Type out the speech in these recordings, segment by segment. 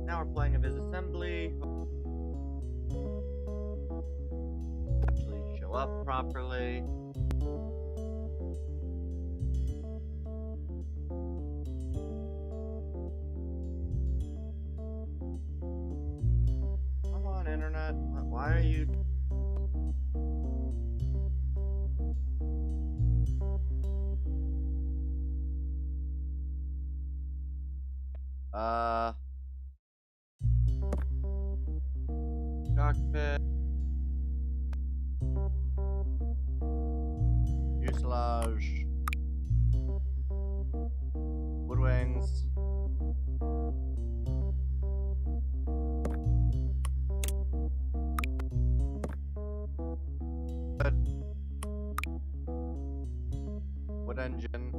Now we're playing Aviassembly. Actually show up properly. Come on, internet. Why are you? Cockpit. Fuselage. Wood wings. Wood engine.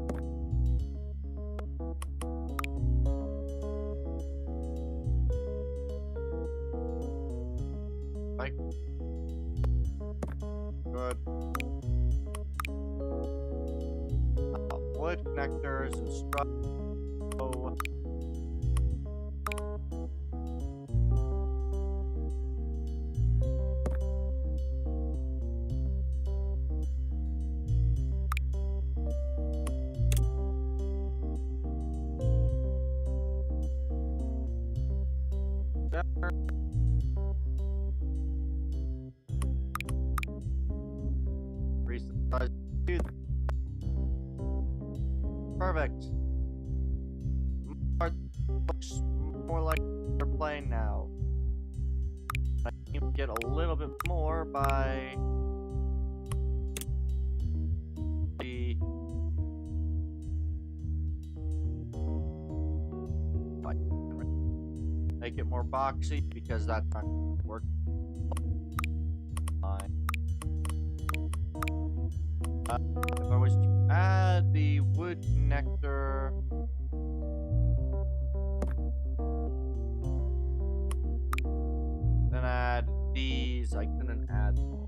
Bike. Good. Wood connectors and structure. Perfect. Looks more like they're playing now. I can get a little bit more by the make it more boxy because that's not working. If I was to add the wood connector, then add these, I couldn't add them.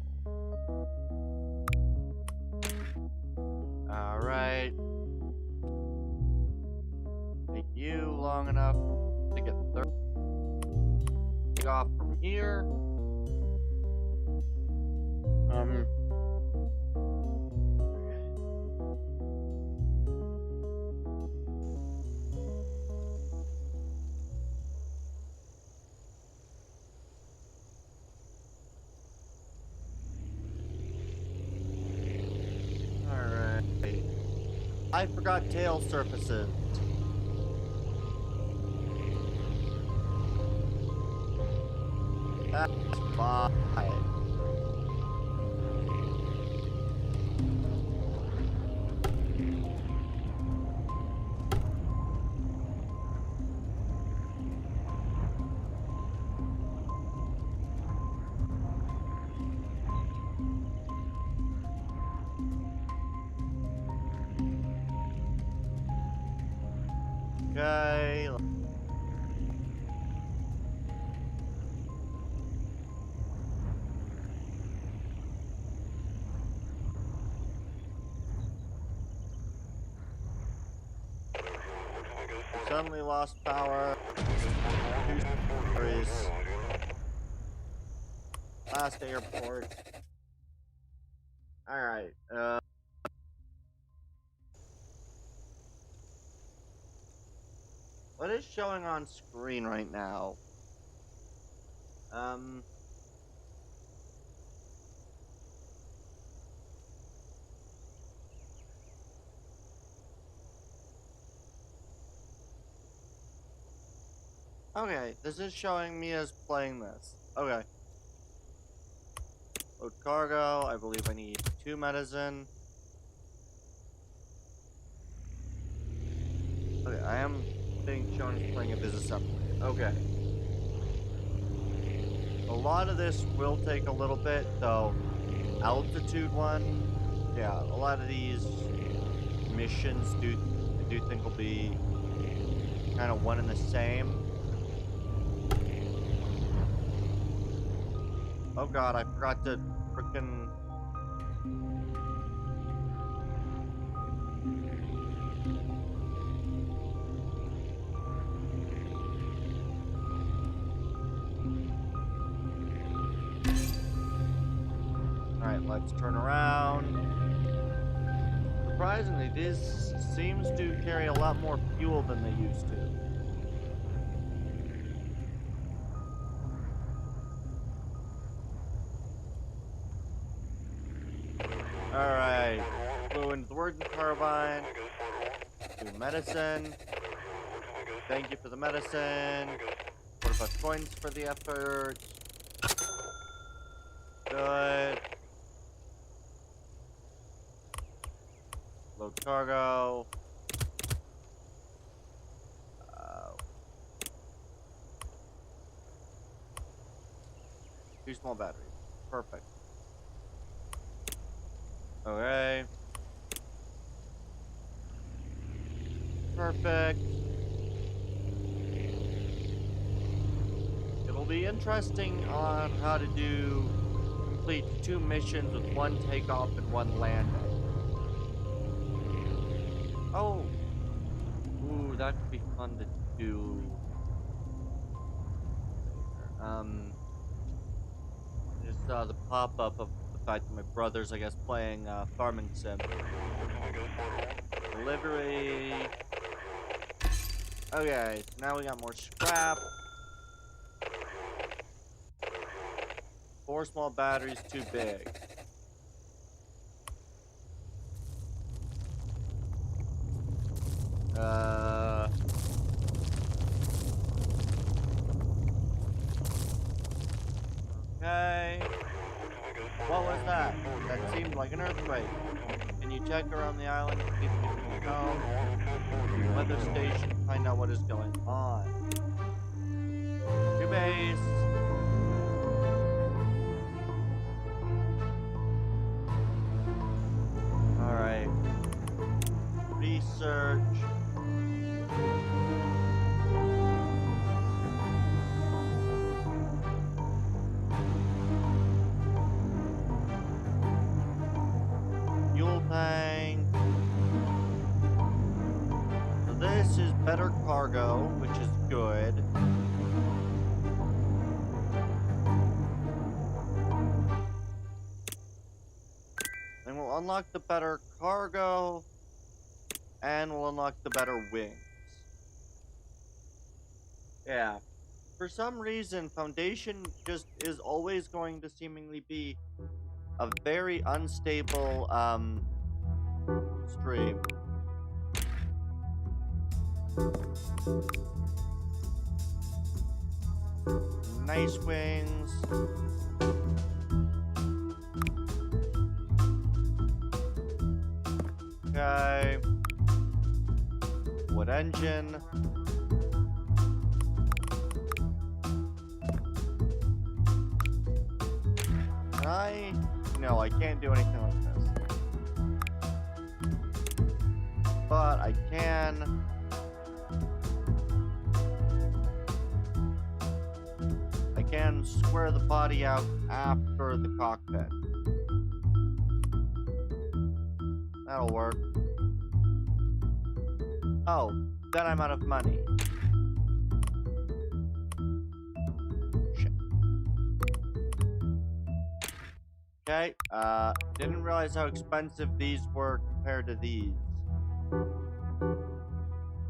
Alright. Make you long enough to get 30. Take off from here. I forgot tail surfaces. That's fine. Okay. Suddenly lost power. Two stories. Last airport. Alright, what is showing on screen right now? Okay, this is showing me as playing this. Okay. Load cargo, I believe I need 2 medicine. Okay, I am being shown as playing a Aviassembly. Okay. A lot of this will take a little bit, though. Altitude one, yeah, a lot of these missions I do think will be kind of one and the same. Oh god, I forgot to frickin'... Alright, let's turn around. Surprisingly, this seems to carry a lot more fuel than they used to. Alright, blew into the working carbine. Do medicine. Thank you for the medicine. 45 points for the effort. Good. Load cargo. 2 small batteries. Perfect. Okay. Perfect. It'll be interesting on how to complete 2 missions with 1 takeoff and 1 landing. Oh. Ooh, that could be fun to do. I just saw the pop-up of the fact that my brother's, I guess, playing Farming Sim. Delivery. Okay, now we got more scrap. 4 small batteries, too big. Okay. What was that? That seemed like an earthquake. Can you check around the island to see if you can know? Weather station to find out what is going on. To base. Alright. Research. Fuel tank. So this is better cargo, which is good. Then we'll unlock the better cargo, and we'll unlock the better wings. Yeah. For some reason, Foundation just is always going to seemingly be a very unstable, stream. Nice wings. Okay. Wood engine. No, I can't do anything like this. But I can. I can square the body out after the cockpit. That'll work. Oh, then I'm out of money. Okay, didn't realize how expensive these were compared to these.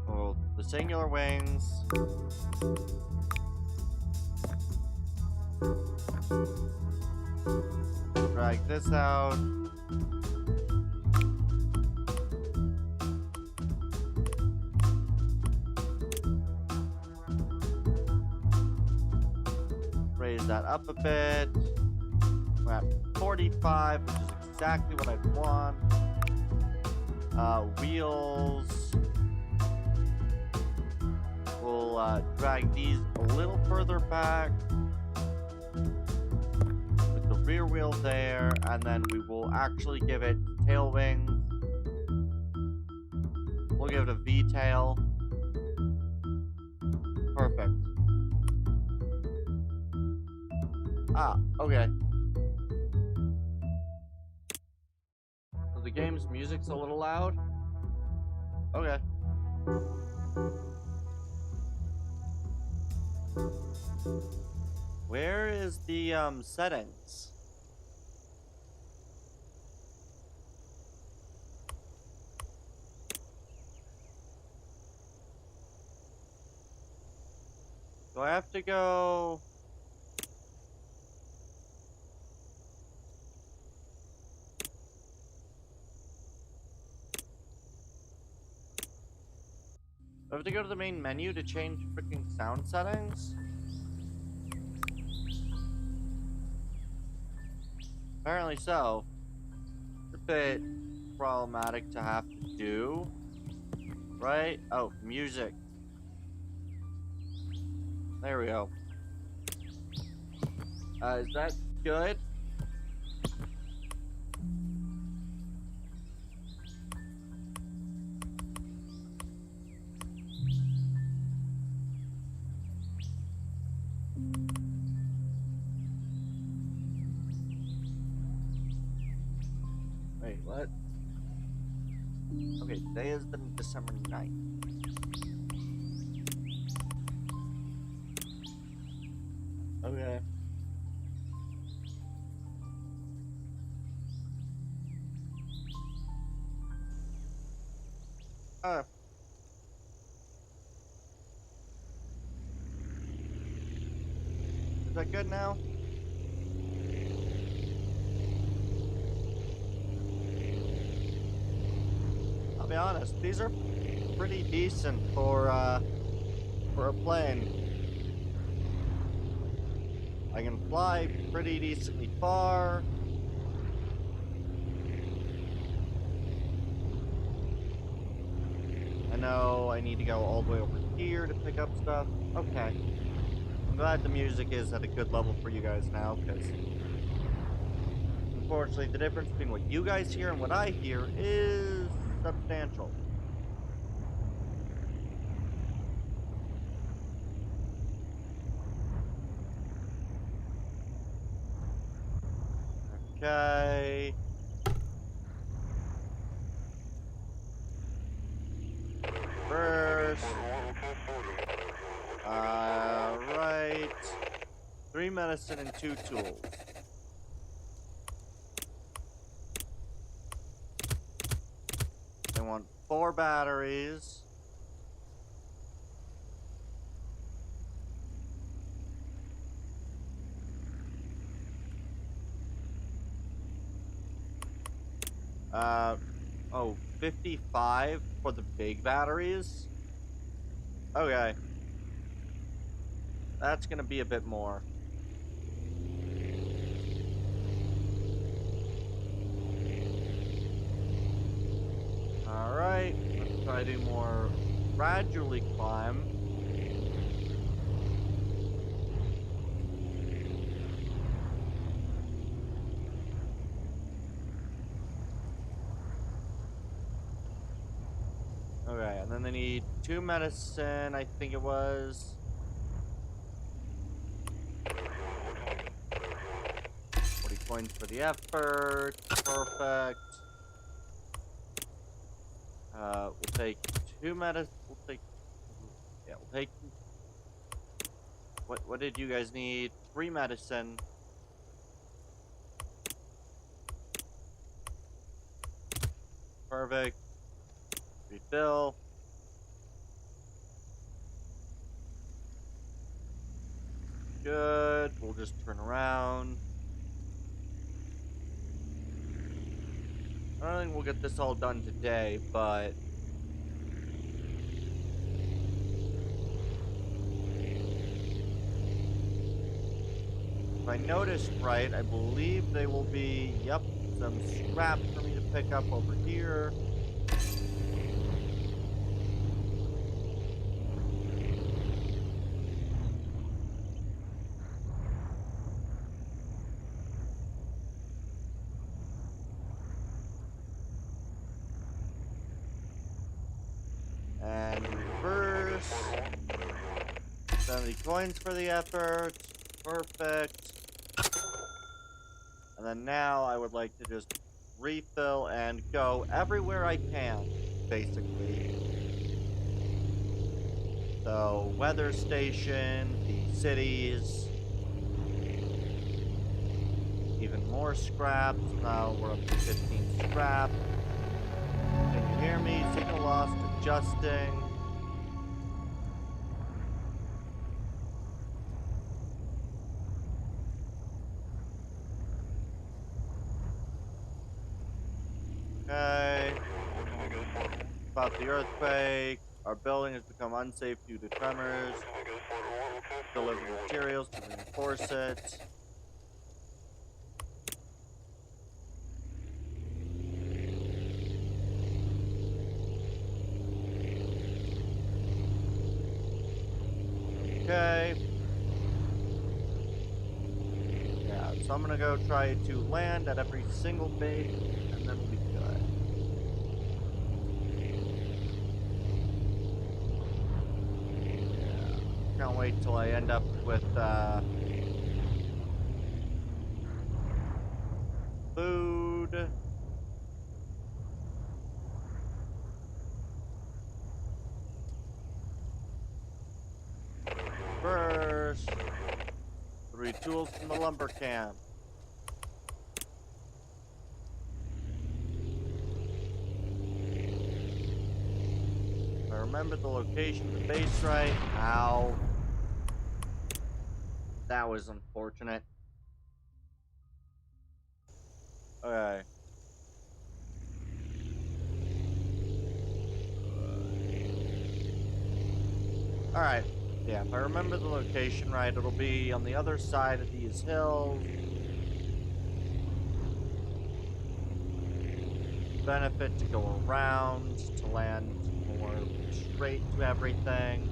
Oh, the singular wings. Drag this out. Raise that up a bit. We're at 45, which is exactly what I'd want. Wheels. We'll drag these a little further back with the rear wheel there, and then we will actually give it tail wings. We'll give it a V-tail. Perfect. Ah, okay. So the game's music's a little loud? Okay. Where is the, settings? Do I have to go... Do I have to go to the main menu to change freaking sound settings? Apparently so. It's a bit problematic to have to do. Right? Oh, music. There we go. Is that good? Wait, what? Okay, today is the December 9th. Okay. Uh. Is that good now? I'll be honest, these are pretty decent for a plane. I can fly pretty decently far. I know I need to go all the way over here to pick up stuff. Okay. I'm glad the music is at a good level for you guys now, because unfortunately the difference between what you guys hear and what I hear is substantial. Okay. First. Right. 3 medicine and 2 tools. I want 4 batteries. Oh, 55 for the big batteries? Okay. That's gonna be a bit more. Alright, let's try to more gradually climb. Okay, and then they need 2 medicine, I think it was. 40 points for the effort. Perfect. We'll take 2 medicine. We'll take. What did you guys need? 3 medicine. Perfect. Refill. Good. We'll just turn around. I don't think we'll get this all done today, but if I noticed right, I believe they will be, yep, some scrap for me to pick up over here. And reverse. 70 coins for the effort. Perfect. And then now I would like to just refill and go everywhere I can, basically. So, weather station, the cities, even more scraps. Now we're up to 15 scrap. Can you hear me? Signal lost, adjusting. Okay. About the earthquake. Our building has become unsafe due to tremors. Deliver materials to reinforce it. Okay. Yeah, so I'm gonna go try to land at every single base, and then we'll be good. Yeah. Can't wait till I end up with, food. First, 3 tools from the lumber camp. If I remember the location of the base right. Ow. That was unfortunate. Okay. Alright. Yeah, if I remember the location right, it'll be on the other side of these hills. Benefit to go around, to land more straight to everything.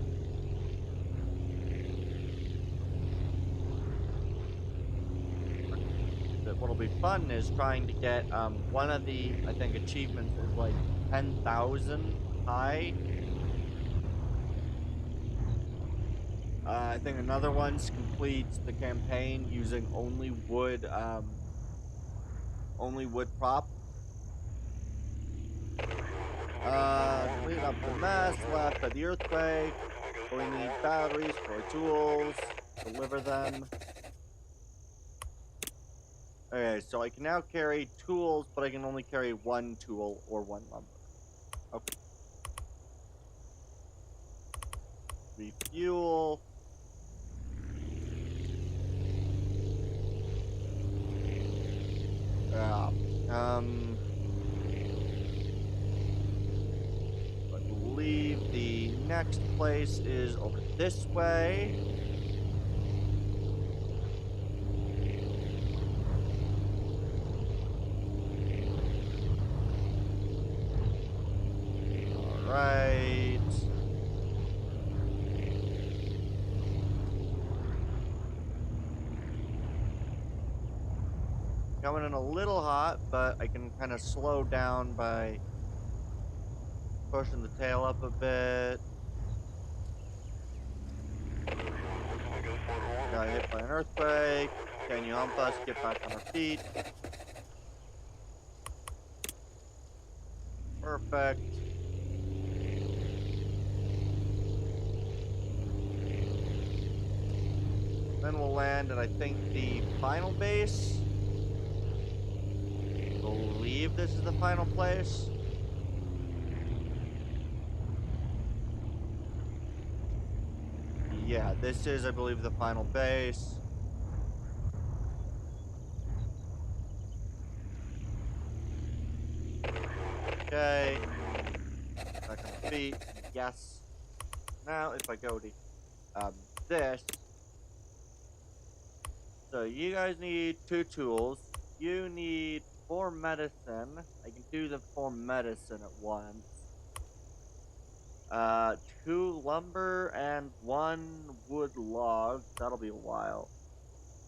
But what'll be fun is trying to get, one of the, I think, achievements is like 10,000 high. I think another one's completes the campaign using only wood prop. Clean up the mess left by the earthquake. We need batteries for tools. Deliver them. Okay, so I can now carry tools, but I can only carry 1 tool or 1 lumber. Okay. Refuel. Yeah. I believe the next place is over this way. Alright. Coming in a little hot, but I can kind of slow down by pushing the tail up a bit. Got hit by an earthquake. Can you help us get back on our feet? Perfect. Then we'll land at, I think, the final base. I believe this is the final place. Yeah, this is, I believe, the final base. Okay. Back on the feet. Yes. Now, if I go to this. So, you guys need 2 tools. You need 4 medicine. I can do the 4 medicine at once. 2 lumber and 1 wood log. That'll be a while.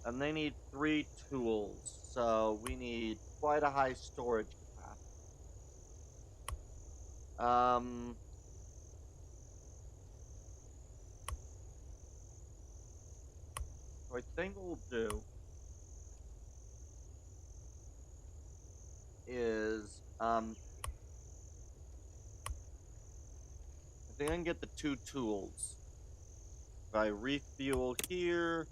And they need 3 tools. So we need quite a high storage capacity. I think what we'll do is, I think I can get the 2 tools. If I refuel here,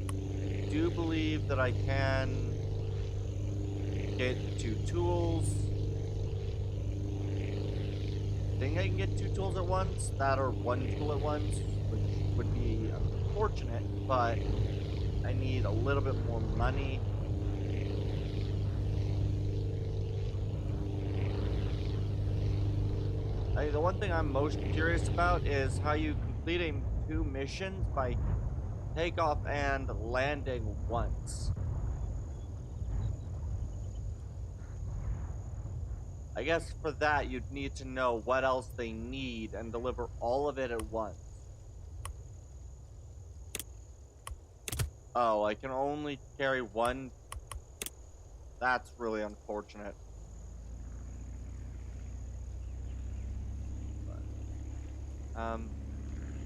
I do believe that I can get 2 tools. I think I can get 2 tools at once, that or 1 tool at once, which would be unfortunate, but I need a little bit more money. I think the one thing I'm most curious about is how you completing 2 missions by takeoff and landing once. I guess for that, you'd need to know what else they need and deliver all of it at once. Oh, I can only carry 1. That's really unfortunate. But,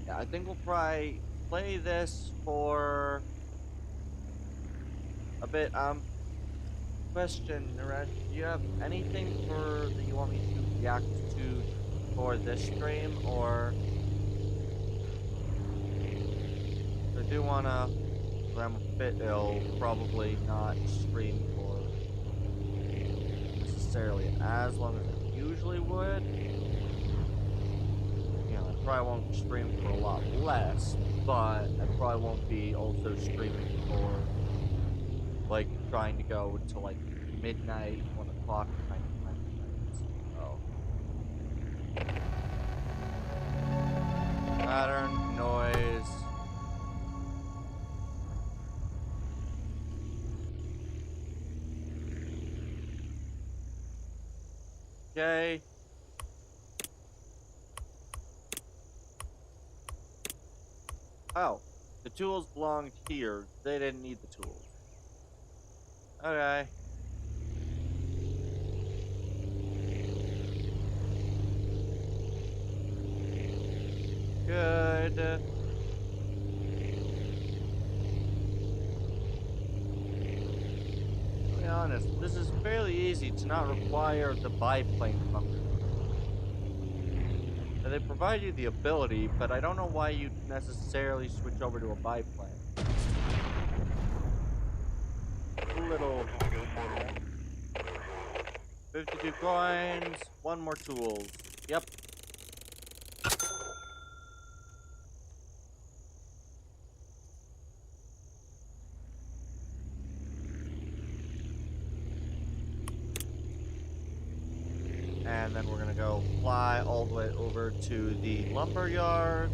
yeah, I think we'll probably play this for a bit. Question, Naresh, do you have anything that you want me to react to for this stream, or I do wanna, if I'm a bit ill, probably not stream for necessarily as long as I usually would. You know, I probably won't stream for a lot less, but I probably won't be also streaming for, like, trying to go to, like, midnight, 1 o'clock kind of time. So. Pattern, noise. Okay. Oh, the tools belonged here. They didn't need the tools. Okay. Good. To be honest, this is fairly easy to not require the biplane function. Now, they provide you the ability, but I don't know why you'd necessarily switch over to a biplane. A little. 52 coins, 1 more tool. Yep. And then we're gonna go fly all the way over to the lumber yard.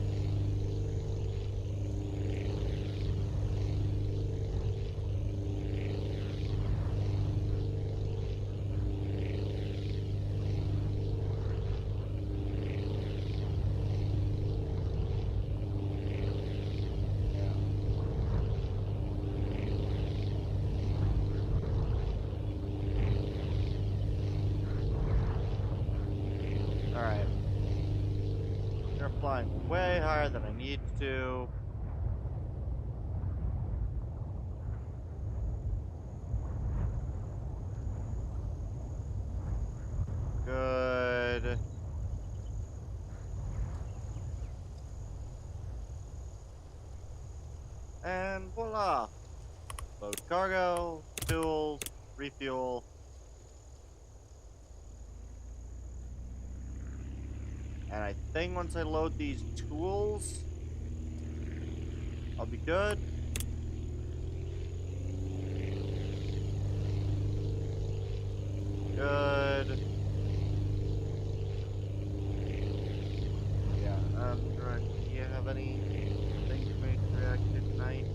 Alright. They're flying way higher than I need to. Good. And voila! Load cargo, tools, refuel. And I think once I load these tools, I'll be good. Good. Yeah, do you have anything for me to react to tonight?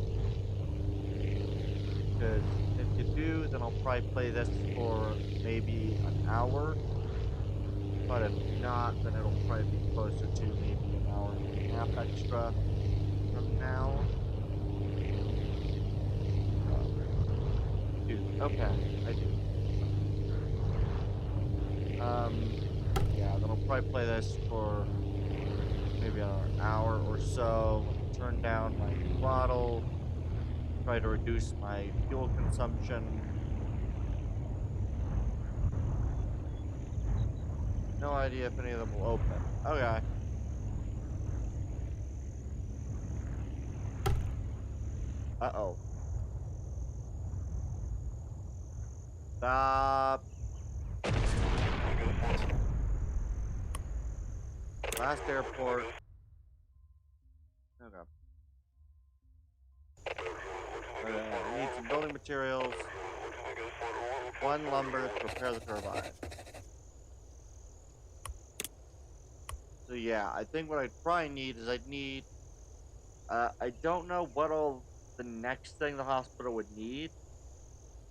Because if you do, then I'll probably play this for maybe an hour. But if not, then it'll probably be closer to maybe an hour and a half extra from now. Dude, okay, I do. Yeah, then I'll probably play this for maybe maybe another hour or so. Turn down my throttle. Try to reduce my fuel consumption. No idea if any of them will open. Okay. Uh-oh. Stop. Last airport. Okay. Okay, I need some building materials. 1 lumber to repair the turbine. So yeah, I think what I'd probably need is I'd need... I don't know what all the next thing the hospital would need,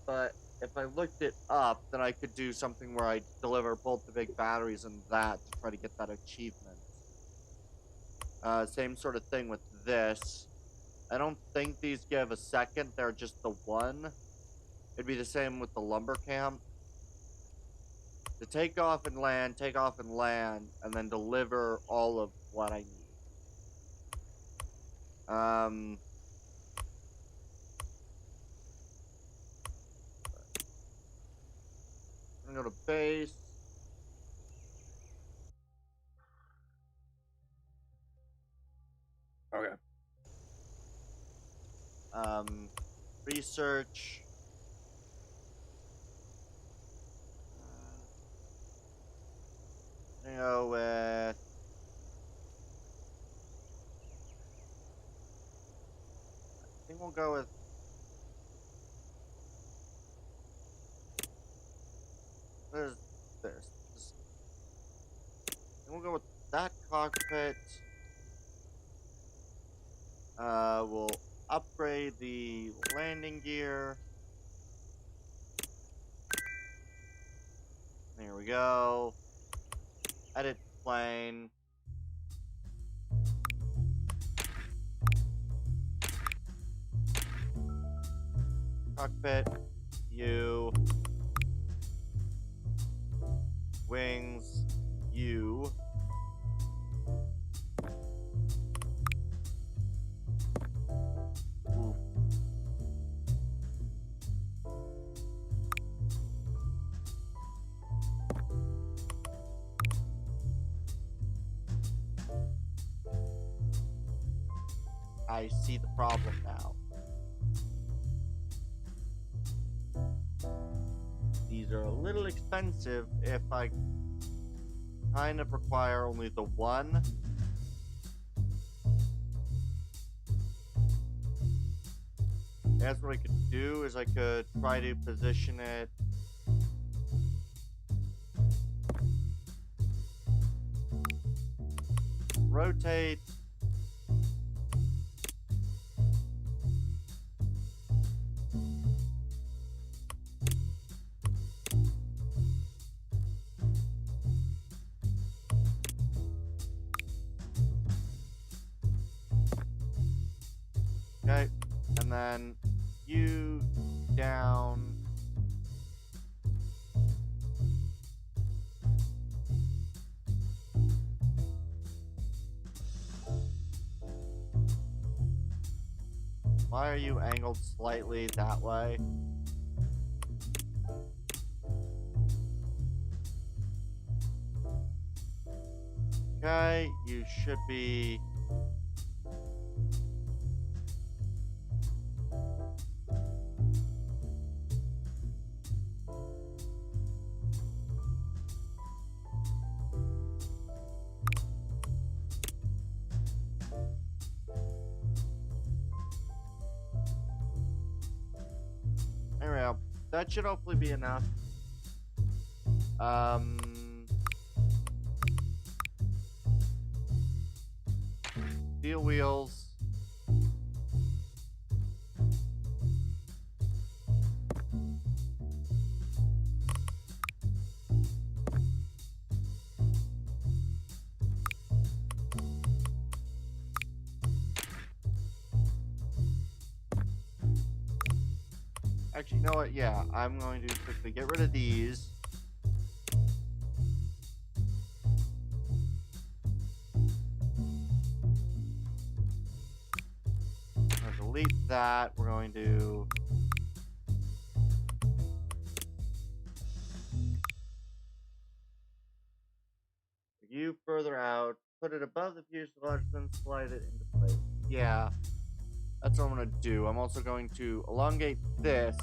but if I looked it up, then I could do something where I deliver both the big batteries and that to try to get that achievement. Same sort of thing with this. I don't think these give a second, they're just the one. It'd be the same with the lumber camp. To take off and land, and then deliver all of what I need. I'm gonna go to base. Okay. Research. Go with... I think we'll go with... What is this? I think we'll go with that cockpit. We'll upgrade the landing gear. There we go. Edit plane. Cockpit. U. Wings. U. Oof. I see the problem now. These are a little expensive if I kind of require only the one. That's what I could do, is I could try to position it rotate. Okay, and then you down. Why are you angled slightly that way? Okay, you should be... There we go. That should hopefully be enough. Steel wheels. Actually, you know what? Yeah, I'm going to quickly get rid of these. delete that. We're going to view further out, put it above the fuselage, then slide it into place. Yeah, that's what I'm going to do. I'm also going to elongate this.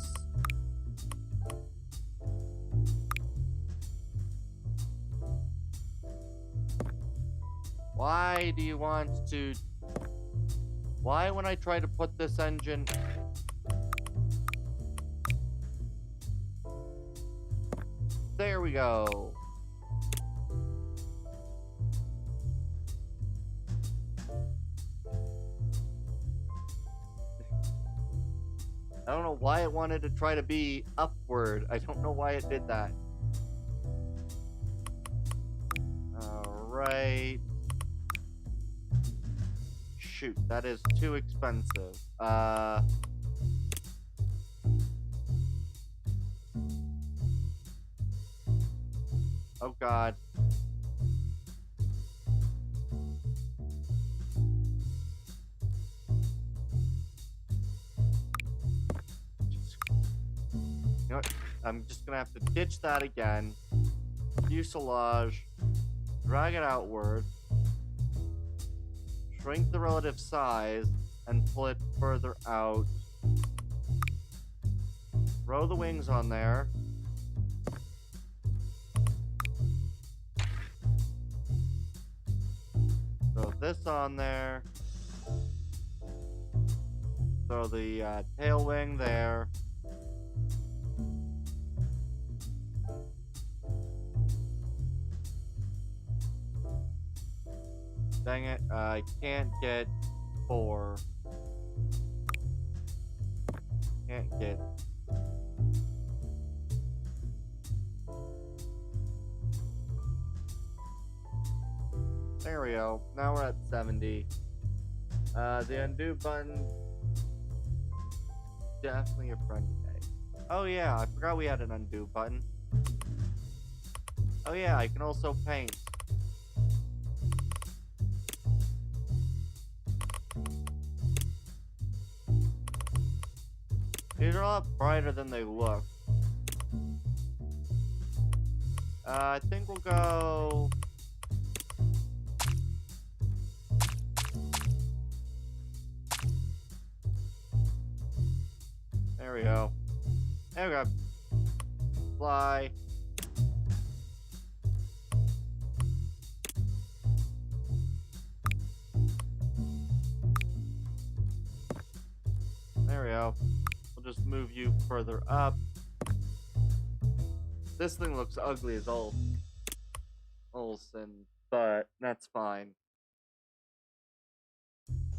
Why do you want to... Why when I try to put this engine... There we go. I don't know why it wanted to try to be upward. I don't know why it did that. Alright. Shoot, that is too expensive. Oh god. You know what? I'm just gonna have to ditch that again. Fuselage. Drag it outward. Shrink the relative size and pull it further out. Throw the wings on there. Throw this on there. Throw the tail wing there. Dang it, I can't get 4. Can't get... There we go. Now we're at 70. The undo button... Definitely a friend today. Oh yeah, I forgot we had an undo button. Oh yeah, I can also paint. These are a lot brighter than they look. I think we'll go... There we go. There we go. Fly. There we go. We'll just move you further up. This thing looks ugly as Olsen, but that's fine.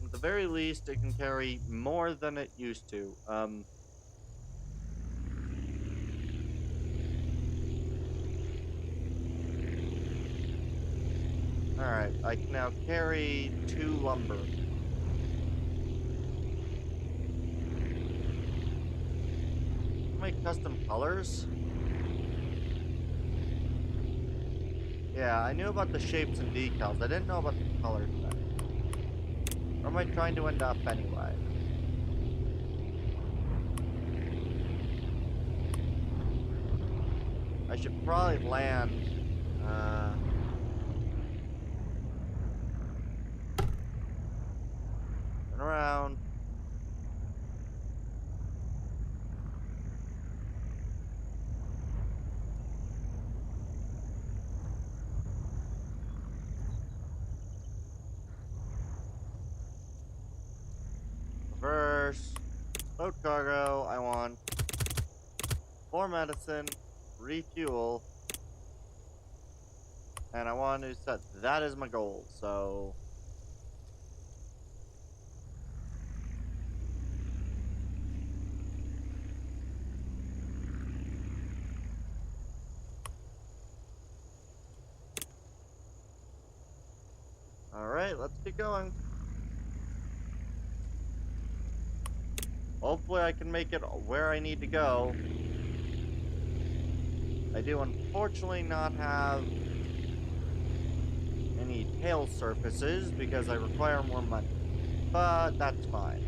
At the very least, it can carry more than it used to. Alright, I can now carry 2 lumber. Make custom colors? Yeah, I knew about the shapes and decals. I didn't know about the colors then. Where am I trying to end up anyway? I should probably land, turn around. Reverse. Load cargo. I want 4 medicine, refuel, and I want to set that as my goal, so... Alright, let's get going. Hopefully I can make it where I need to go. I do unfortunately not have any tail surfaces because I require more money. But that's fine.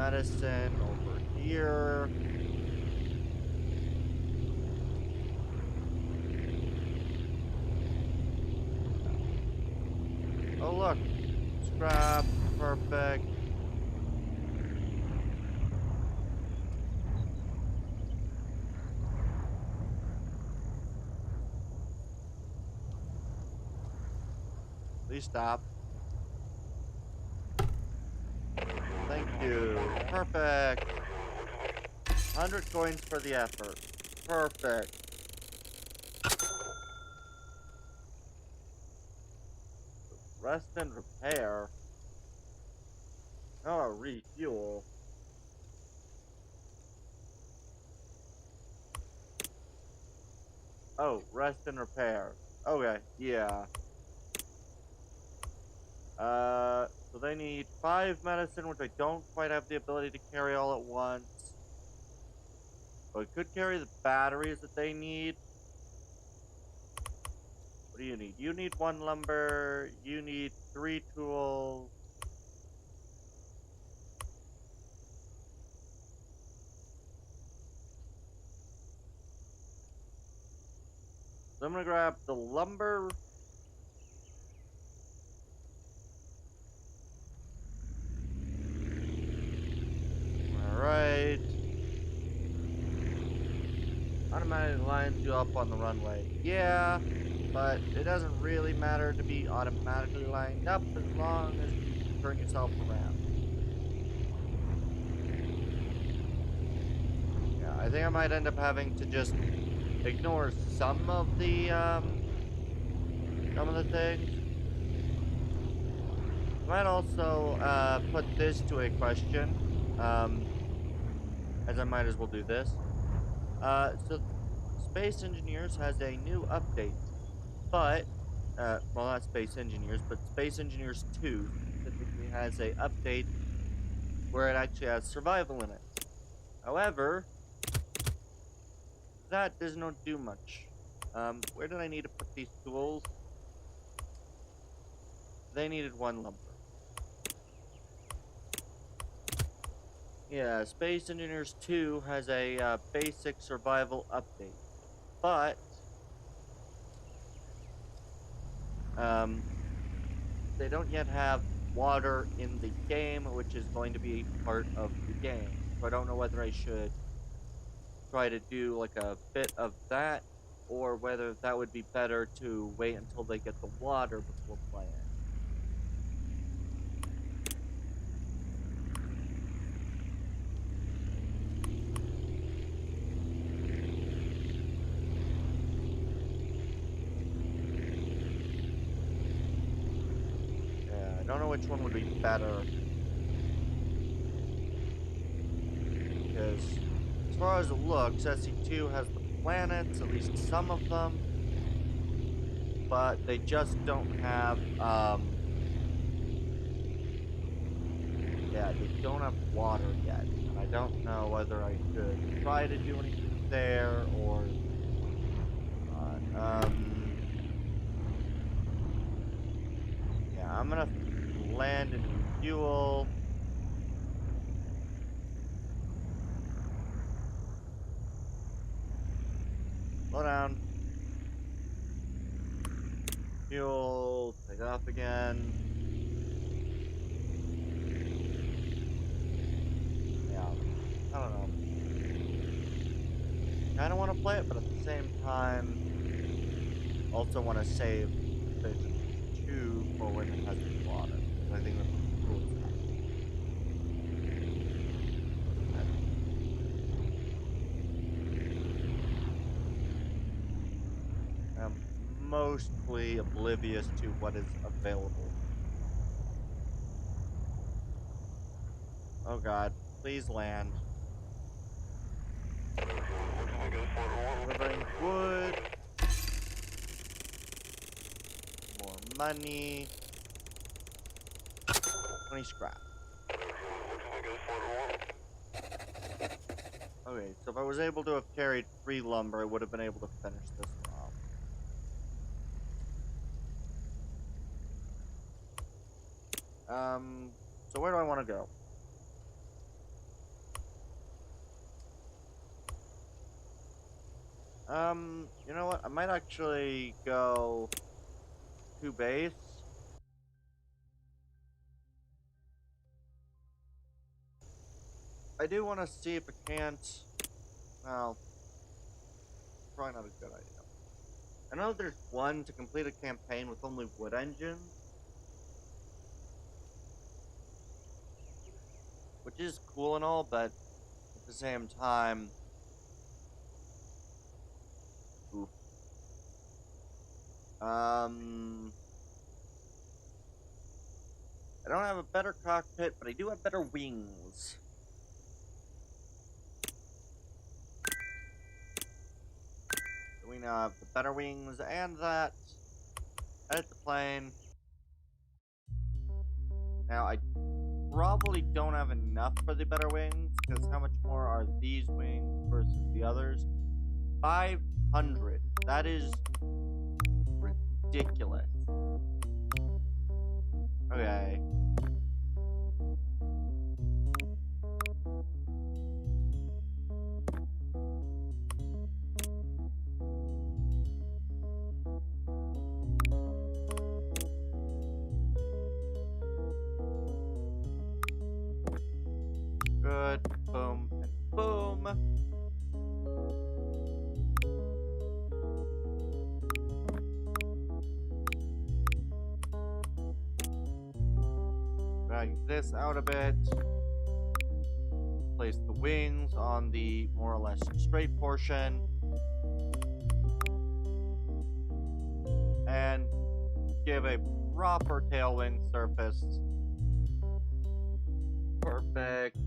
medicine over here. Oh, look. Scrap. Perfect. Please stop. Thank you. Perfect. 100 coins for the effort. Perfect. Rest and repair. Oh, refuel. Oh, rest and repair. Okay, yeah. So they need 5 medicine, which I don't quite have the ability to carry all at once. But I could carry the batteries that they need. What do you need? You need 1 lumber. You need 3 tools. So I'm gonna grab the lumber. Alright. Automatically lines you up on the runway. Yeah, but it doesn't really matter to be automatically lined up as long as you turn yourself around. Yeah, I think I might end up having to just ignore some of the things. I might also put this to a question, as I might as well do this. So Space Engineers has a new update, but well, not Space Engineers, but Space Engineers 2 specifically has a update where it actually has survival in it. However, that does not do much. Where did I need to put these tools? They needed 1 lumber. Yeah, Space Engineers 2 has a basic survival update, but um, they don't yet have water in the game, which is going to be part of the game. So I don't know whether I should try to do like a bit of that, or whether that would be better to wait until they get the water before playing. Yeah, I don't know which one would be better. Because as far as it looks, SE2 has the planets, at least some of them, but they just don't have, yeah, they don't have water yet. And I don't know whether I should try to do anything there or not. Yeah, I'm gonna land and refuel. Slow down. Fuel, take off again. Yeah, I don't know. Kinda wanna play it, but at the same time, also wanna save Station 2 for when it has the water. I think that's cool. I'm mostly oblivious to what is available. Oh god, please land. Delivering wood. More money. 20 scrap. Okay, so if I was able to have carried 3 lumber, I would have been able to finish this one off. So where do I want to go? You know what? I might actually go to base. I do want to see if I can't. Well, probably not a good idea. I know there's one to complete a campaign with only wood engines, which is cool and all, but at the same time, oof. I don't have a better cockpit, but I do have better wings. So we now have the better wings and that. Edit the plane. Now, I probably don't have enough for the better wings, because how much more are these wings versus the others? 500. That is ridiculous. Okay. Good. Boom and boom. Drag this out a bit. Place the wings on the more or less straight portion. And give a proper tail wing surface. Perfect.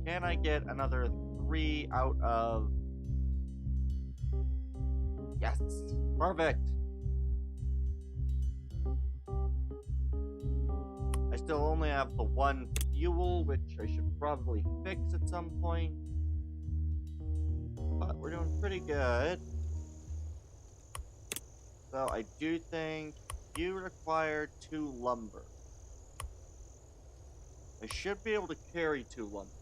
Can I get another 3 out of... Yes! Perfect! I still only have the one fuel, which I should probably fix at some point. But we're doing pretty good. So I do think you require 2 lumber. I should be able to carry 2 lumber.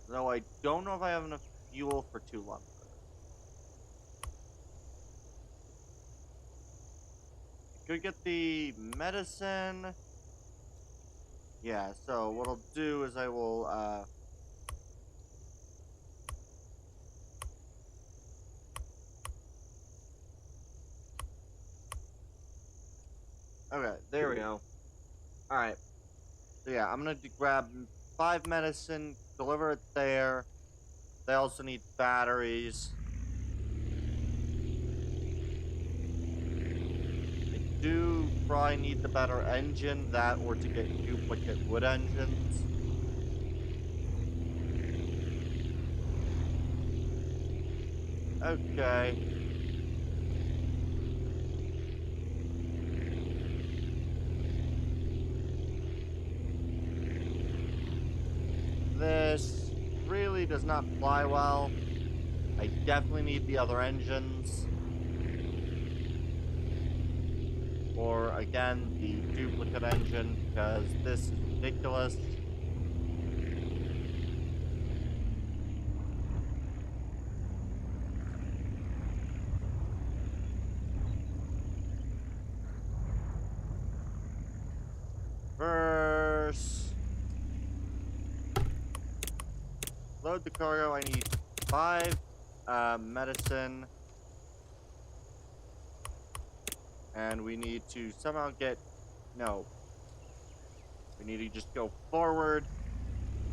Though I don't know if I have enough fuel for 2 lumber. I could get the medicine. Yeah, so what I'll do is I will, okay, there we go. Alright. So yeah, I'm gonna grab 5 medicine, deliver it there. They also need batteries. I do probably need the better engine, that or to get duplicate wood engines. Okay. This really does not fly well. I definitely need the other engines. Or, again, the duplicate engine, because this is ridiculous. First, load the cargo. I need 5 medicine. And we need to somehow get... No. We need to just go forward.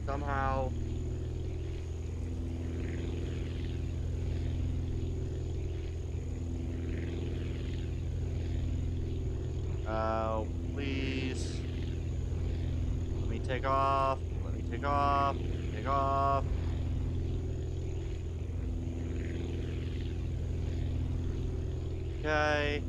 Somehow. Please. Let me take off. Let me take off. Take off. Okay.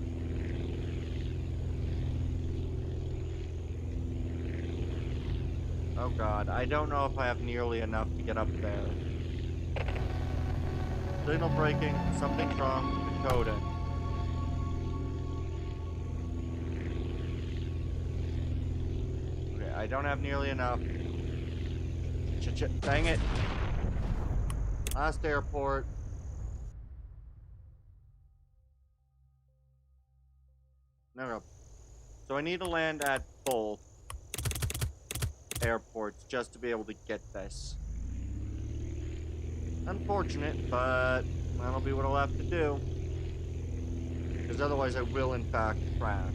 Oh god, I don't know if I have nearly enough to get up there. Signal breaking, something's wrong, decoding. Okay, I don't have nearly enough. Shit. Dang it. Last airport. No. So I need to land at both airports just to be able to get this. Unfortunate, but that'll be what I'll have to do. Because otherwise I will, in fact, crash.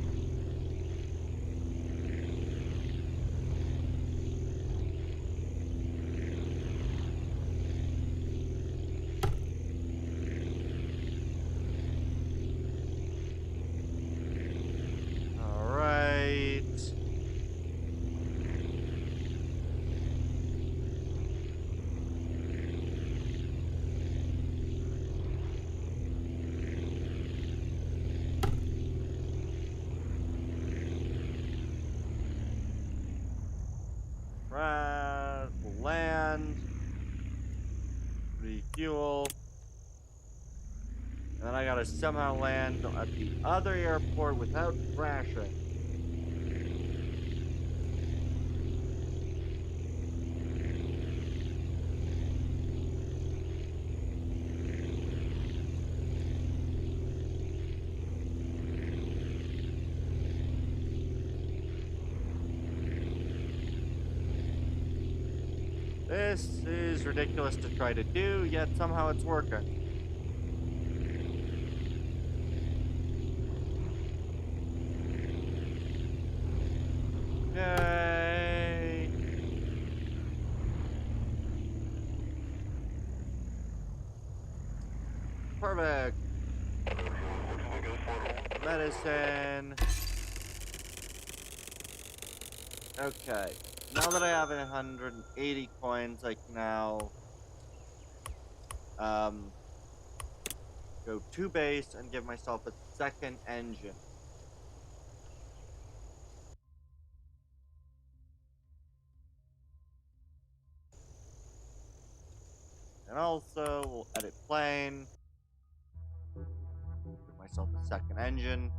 We'll land. Refuel. And then I gotta somehow land at the other airport without crashing. This is ridiculous to try to do, yet somehow it's working. Okay. Perfect. Medicine. Okay. Now that I have 180 coins, I can now go to base and give myself a second engine. And also, we'll edit plane. Give myself a second engine.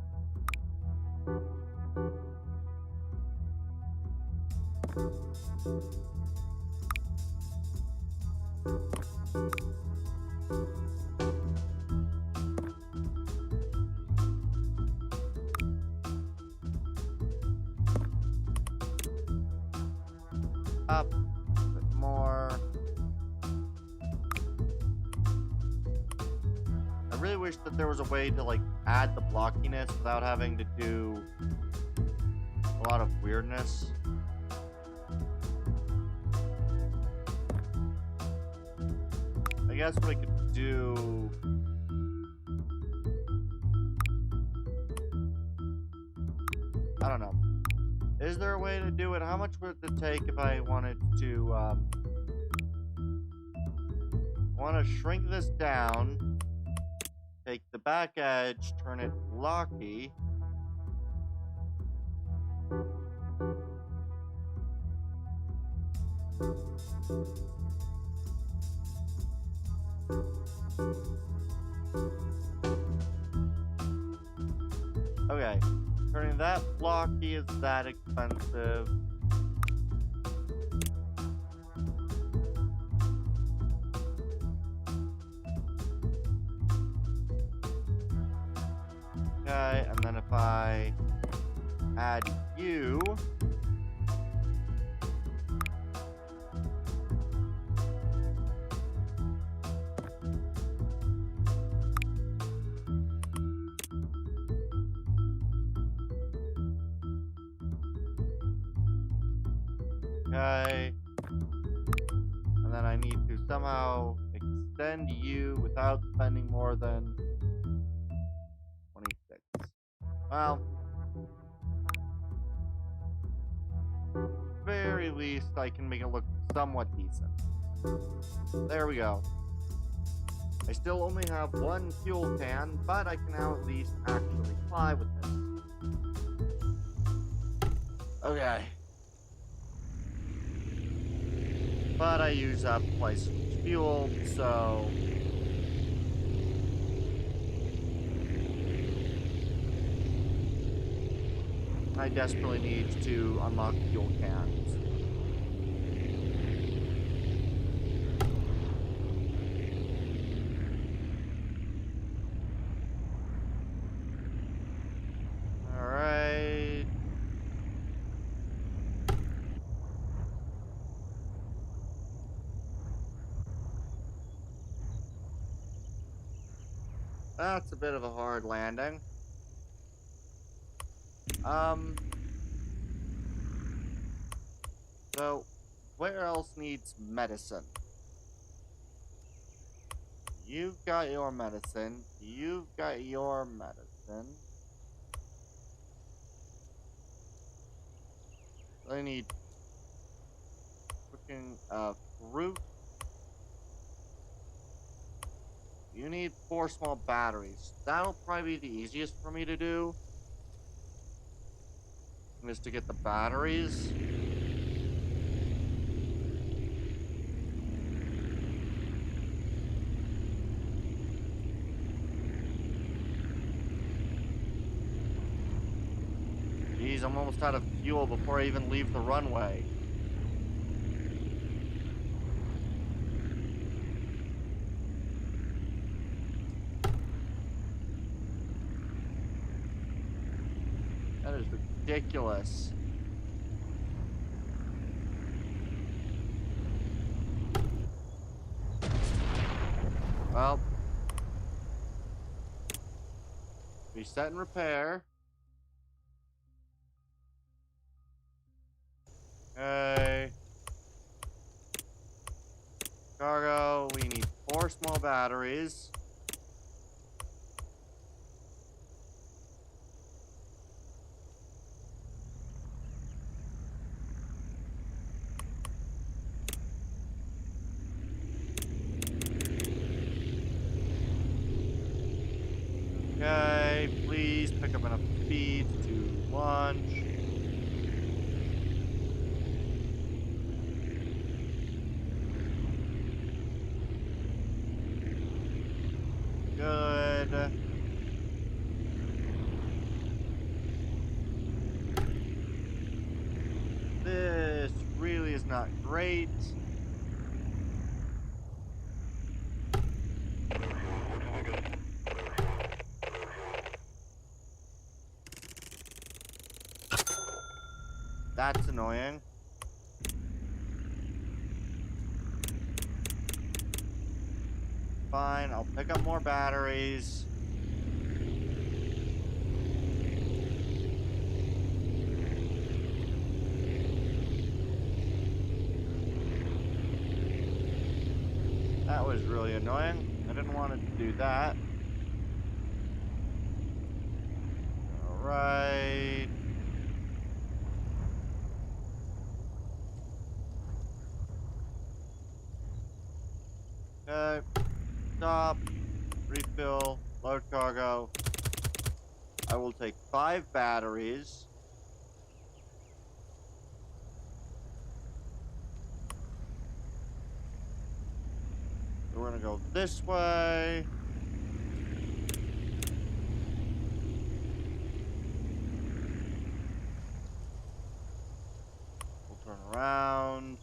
Up a bit more. I really wish that there was a way to like add the blockiness without having to do a lot of weirdness. I guess what I could do. I don't know. Is there a way to do it? How much would it take if I wanted to, want to shrink this down, take the back edge, turn it blocky. Okay. Turning that blocky is that expensive. Okay, and then if I add you, okay, and then I need to somehow extend you without spending more than 26. Well, very least I can make it look somewhat decent. There we go. I still only have one fuel can, but I can now at least actually fly with this. Okay. But I use up twice as much fuel, so I desperately need to unlock fuel cans. That's a bit of a hard landing. Um, so, where else needs medicine? You've got your medicine. You've got your medicine. I need freaking fruit. You need 4 small batteries. That'll probably be the easiest for me to do. Is to get the batteries. Jeez, I'm almost out of fuel before I even leave the runway. That is ridiculous. Well, reset and repair. Okay. Cargo, we need 4 small batteries. Okay, please pick up enough speed to launch. Good. This really is not great. That's annoying. Fine, I'll pick up more batteries. That was really annoying. I didn't want it to do that. Alright. Okay. Stop. Refill. Load cargo. I will take 5 batteries. We're gonna go this way. We'll turn around.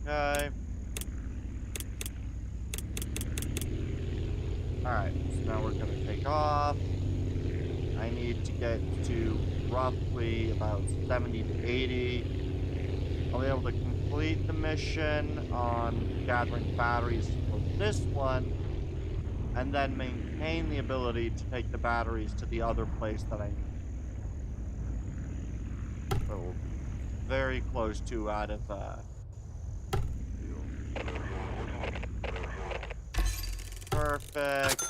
Okay. Alright, so now we're gonna take off. I need to get to roughly about 70 to 80. I'll be able to complete the mission on gathering batteries for this one, and then maintain the ability to take the batteries to the other place that I need. So we'll be very close to out of fuel. Perfect.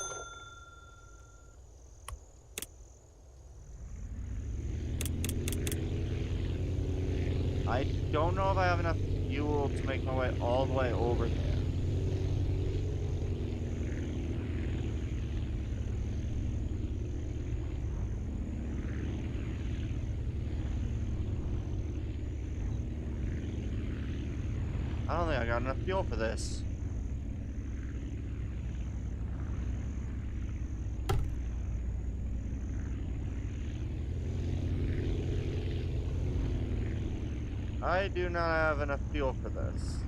I don't know if I have enough fuel to make my way all the way over there. I don't think I got enough fuel for this. I do not have enough fuel for this.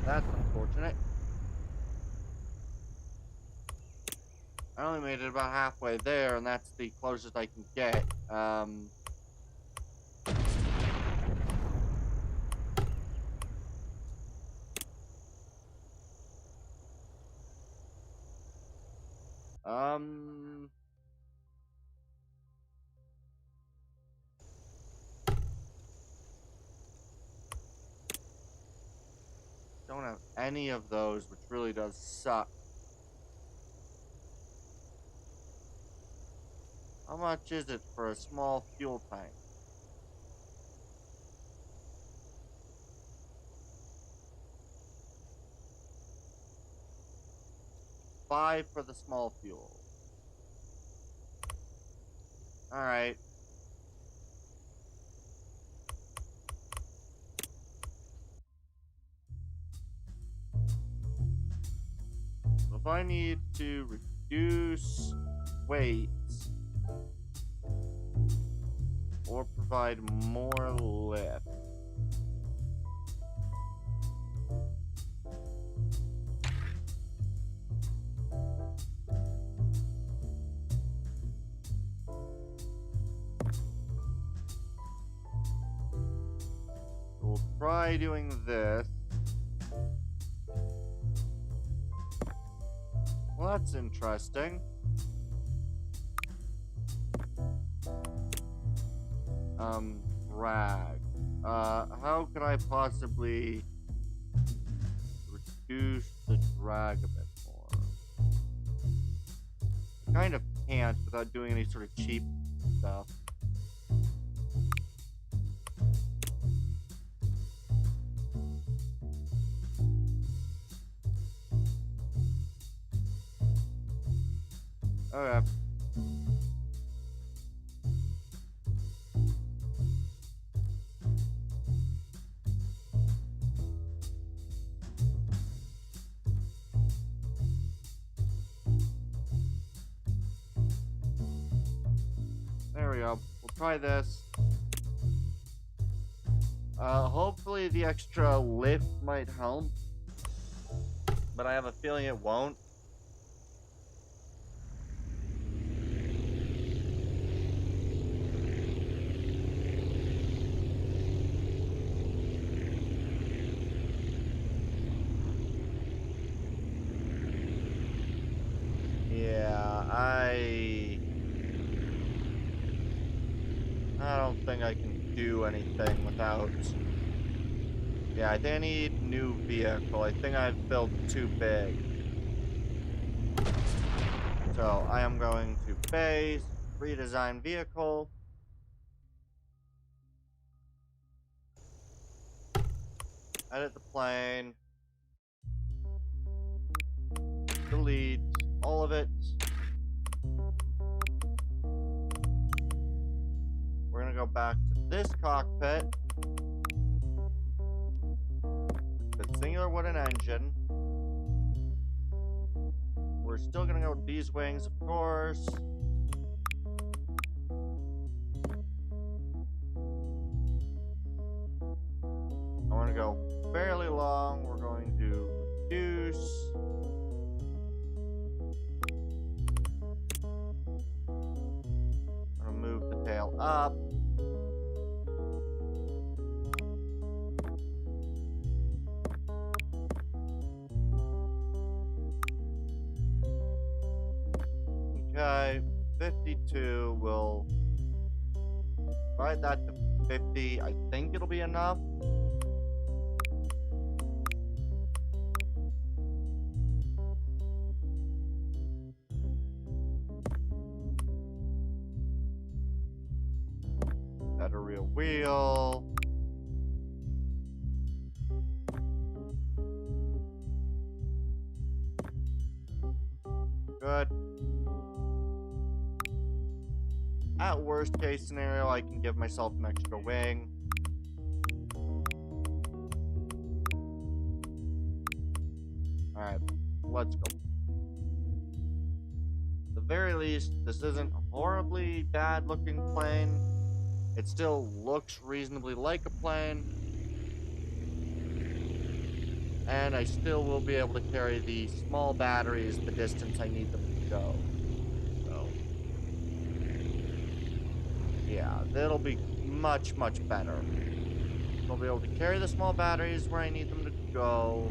That's unfortunate. I only made it about halfway there, and that's the closest I can get. Don't have any of those, which really does suck. How much is it for a small fuel tank? $5 for the small fuel. Alright. If I need to reduce weight or provide more lift, we'll try doing this. Well, that's interesting. Drag. How could I possibly reduce the drag a bit more? I kind of can't without doing any sort of cheap stuff. Okay. There we go. We'll try this. Hopefully the extra lift might help, but I have a feeling it won't. I don't think I can do anything without... Yeah, I think I need new vehicle. I think I've built too big. So, I am going to base, redesign vehicle. Edit the plane. Delete all of it. We're gonna go back to this cockpit. The singular wooden engine. We're still gonna go with these wings, of course. I want to go fairly long. We're going to reduce. I'm gonna move the tail up. Okay, 52 will divide that to 50. I think it'll be enough. Better rear wheel. Good. At worst case scenario, I can give myself an extra wing. Alright, let's go. At the very least, this isn't a horribly bad looking plane. It still looks reasonably like a plane. And I still will be able to carry the small batteries the distance I need them to go. So, yeah, that'll be much, much better. I'll be able to carry the small batteries where I need them to go.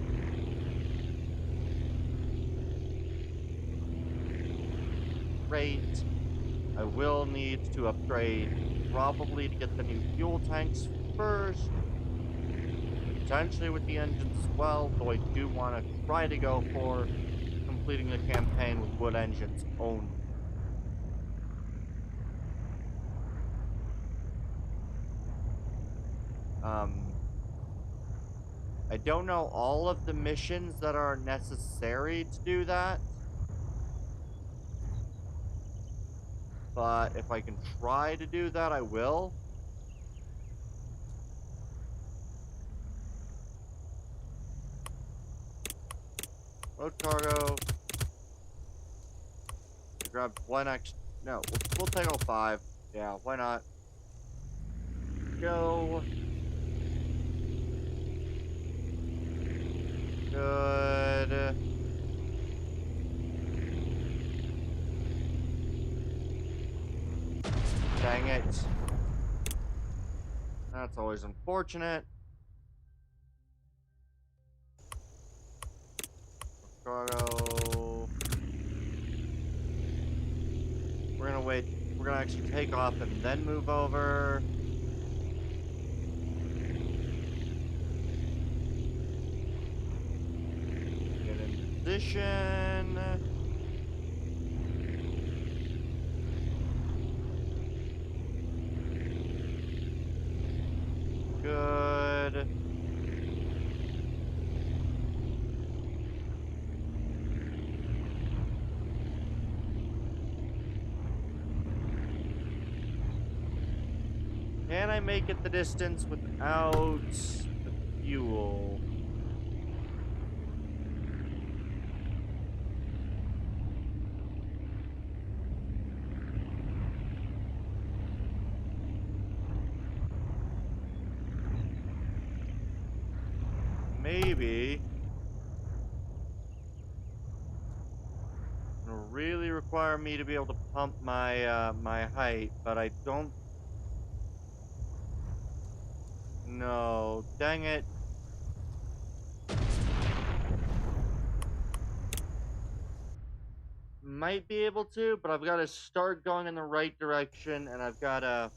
great. I will need to upgrade, probably to get the new fuel tanks first. Potentially with the engines as well, though I do want to try to go for completing the campaign with wood engines only. I don't know all of the missions that are necessary to do that. But if I can try to do that, I will. Load cargo. Grab one extra. No, we'll take all 5. Yeah, why not? Go. Good. Dang it. That's always unfortunate. Cargo. We're gonna wait. We're gonna actually take off and then move over. Get in position. Good. Can I make it the distance without the fuel? Maybe. It'll really require me to be able to pump my my height, but I don't. No, dang it. Might be able to, but I've got to start going in the right direction, and I've got to.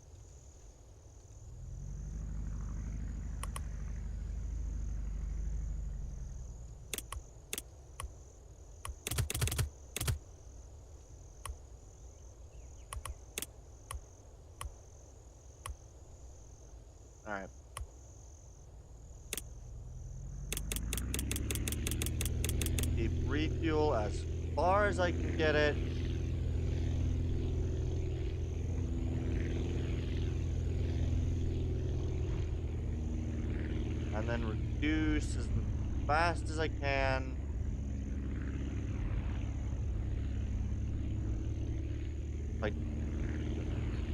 Alright. Keep refuel as far as I can get it. And then reduce as fast as I can. Like,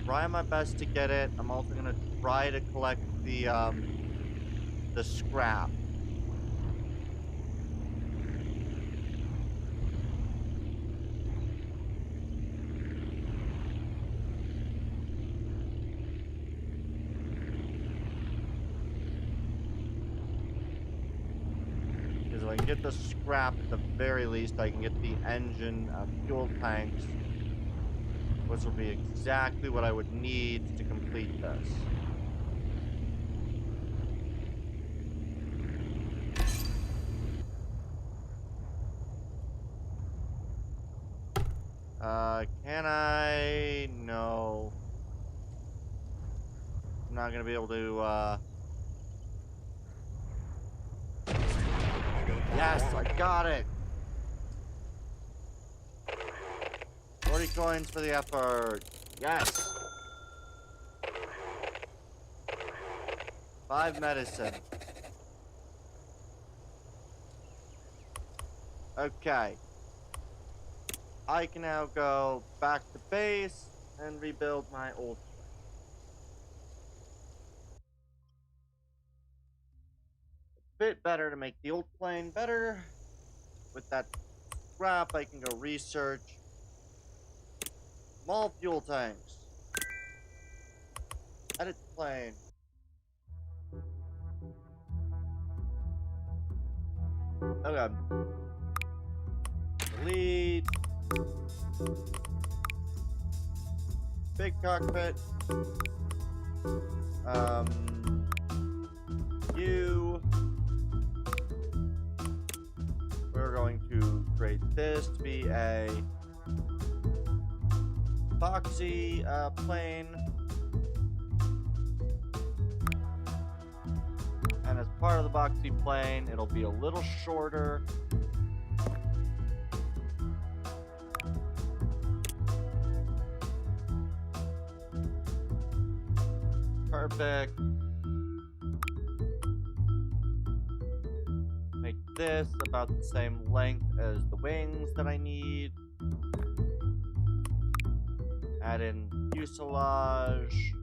try my best to get it. I'm also gonna try to collect the scrap. Because if I can get the scrap at the very least, I can get the engine, fuel tanks, which will be exactly what I would need to complete this. Can I? No. I'm not gonna be able to, Yes, I got it! 40 coins for the effort. Yes! 5 medicine. Okay. I can now go back to base and rebuild my old plane. A bit better to make the old plane better. With that scrap, I can go research small fuel tanks. Edit the plane. Okay. Delete. big cockpit. We're going to create this to be a boxy plane. And as part of the boxy plane, it'll be a little shorter. Perfect. Make this about the same length as the wings that I need. Add in fuselage.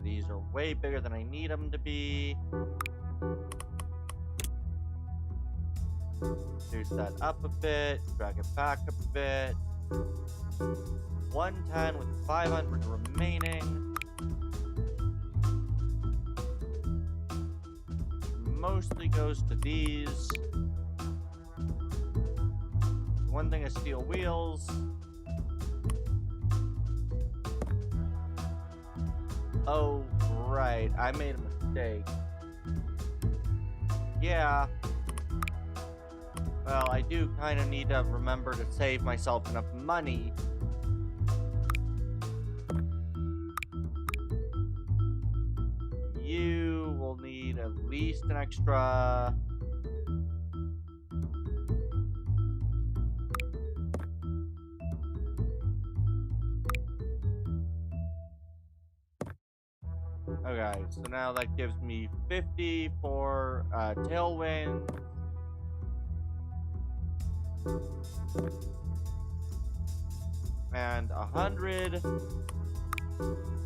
These are way bigger than I need them to be. Reduce that up a bit, drag it back a bit. 110 with 500 remaining. Mostly goes to these. One thing is steel wheels. Oh, right. I made a mistake. Yeah. Well, I do kind of need to remember to save myself enough money. You will need at least an extra... Okay, so now that gives me 50 for tailwind. And 100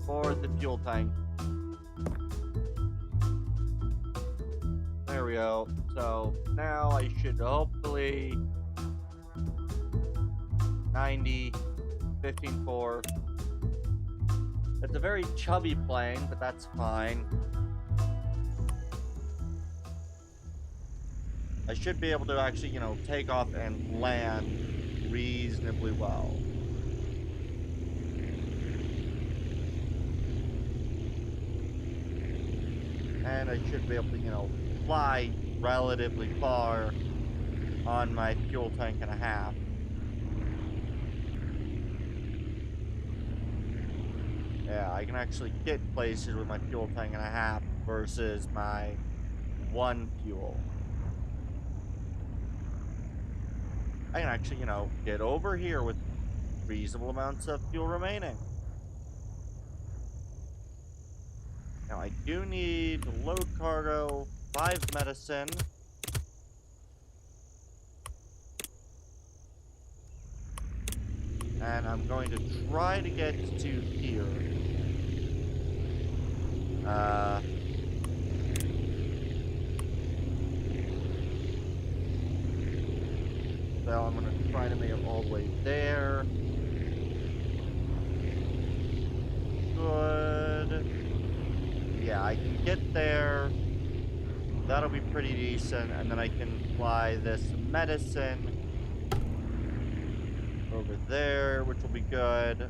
for the fuel tank. There we go. So now I should hopefully 90, 15.4. It's a very chubby plane, but that's fine. I should be able to actually, you know, take off and land reasonably well. And I should be able to, you know, fly relatively far on my fuel tank and a half. Yeah, I can actually get places with my fuel tank and a half versus my one fuel. I can actually, you know, get over here with reasonable amounts of fuel remaining. Now, I do need load cargo, 5 medicine. And I'm going to try to get to here. So I'm going to try to make it all the way there. Good. Yeah, I can get there. That'll be pretty decent. And then I can fly this medicine over there, which will be good.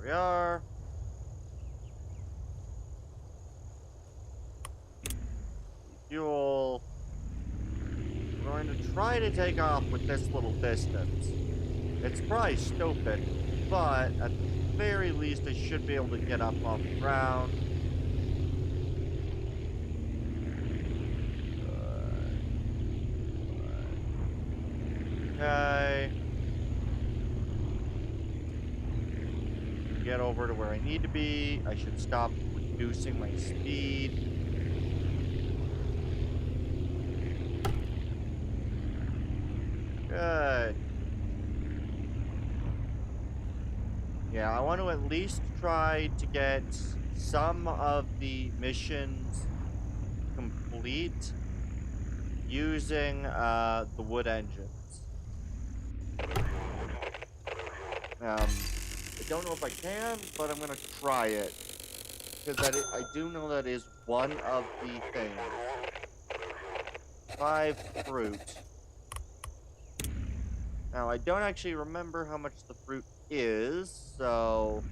We are. Fuel. We're going to try to take off with this little distance. It's probably stupid, but at the very least I should be able to get up off the ground. Okay. Get over to where I need to be. I should stop reducing my speed. Good. Yeah, I want to at least try to get some of the missions complete using the wood engines. I don't know if I can, but I'm gonna try it. Because I do know that is one of the things. 5 fruit. Now, I don't actually remember how much the fruit is, so...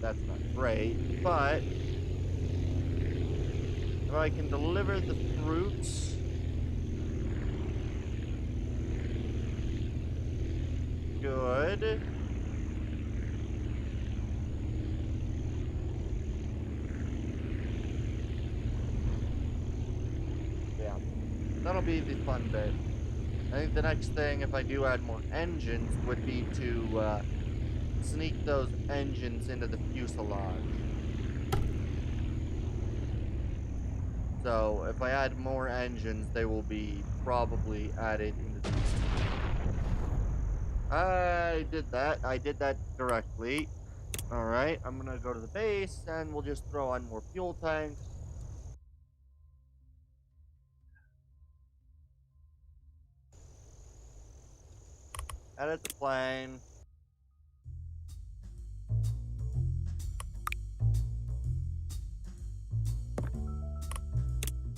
That's not great, but... If I can deliver the fruits... Good. Yeah, that'll be the fun bit. I think the next thing, if I do add more engines, would be to sneak those engines into the fuselage. So, if I add more engines, they will be probably added into the fuselage. I did that directly. Alright, I'm gonna go to the base, and we'll just throw on more fuel tanks. Edit the plane.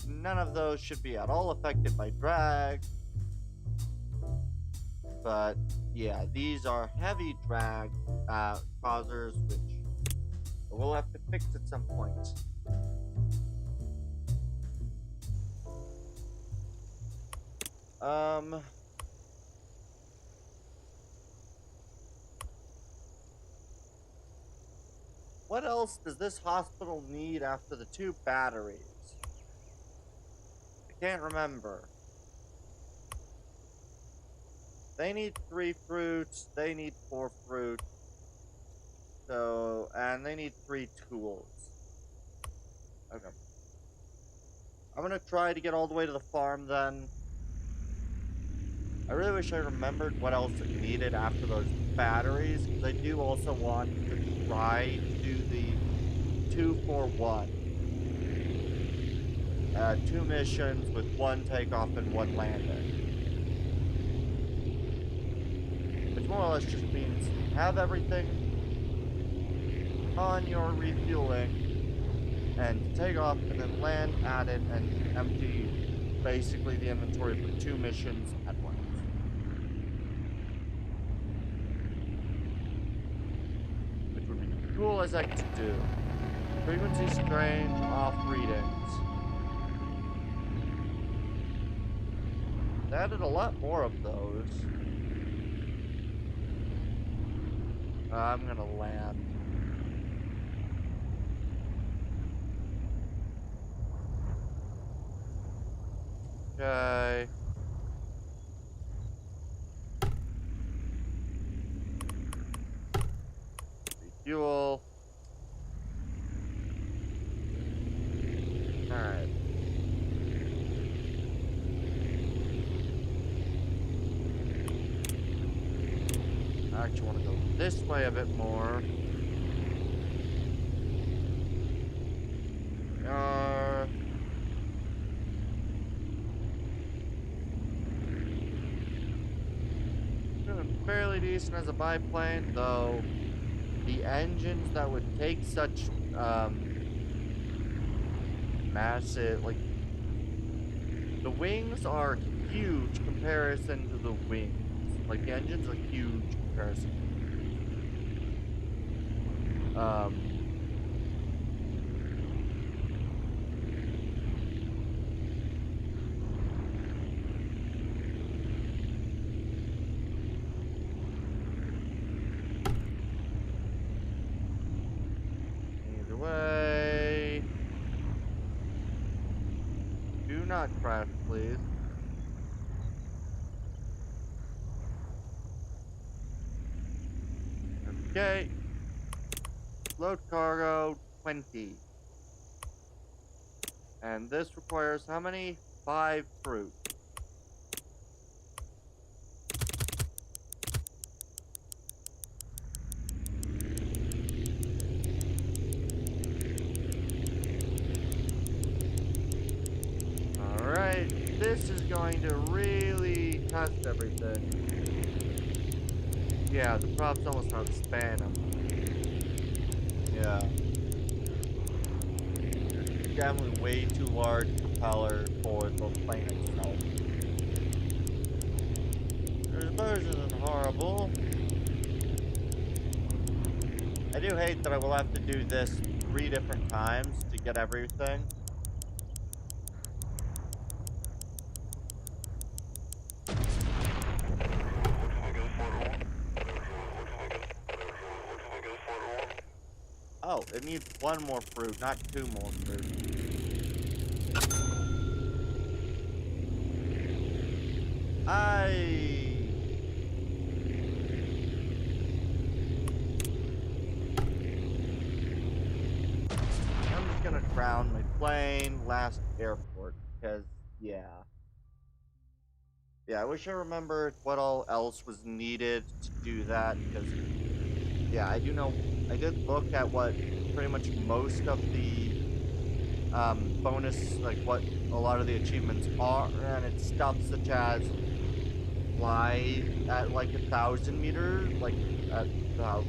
None of those should be at all affected by drag. But, yeah, these are heavy drag causers, which we'll have to fix at some point. What else does this hospital need after the 2 batteries? I can't remember. They need 3 fruits, they need 4 fruits. So, and they need 3 tools. Okay. I'm gonna try to get all the way to the farm then. I really wish I remembered what else it needed after those batteries, because I do also want to try to do the 2-for-1. 2 missions with 1 takeoff and 1 landing. Which more or less just means have everything on your refueling and take off and then land at it and empty basically the inventory for 2 missions at once. Which would be cool as heck to do. Frequency strange off readings. They added a lot more of those. I'm gonna land. Okay. Refuel. Alright. I actually want to go this way a bit more. Doing fairly decent as a biplane, though the engines that would take such massive, like, the wings are huge comparison to the wings. Like, the engines are huge comparison. Either way, do not crash, please. Okay. Load cargo 20. And this requires how many? 5 fruit. Alright, this is going to really test everything. Yeah, the prop's almost not spanning. Yeah. Definitely way too large propeller for the plane itself. Their explosion isn't horrible. I do hate that I will have to do this 3 different times to get everything. Oh, it needs 1 more fruit, not 2 more fruit. I'm just gonna crown my plane last airport, because, yeah. Yeah, I wish I remembered what all else was needed to do that, because, yeah, I do know, I did look at what pretty much most of the, bonus, like, what a lot of the achievements are, and it's stuff such as fly at, like, 1,000 meters, like, at,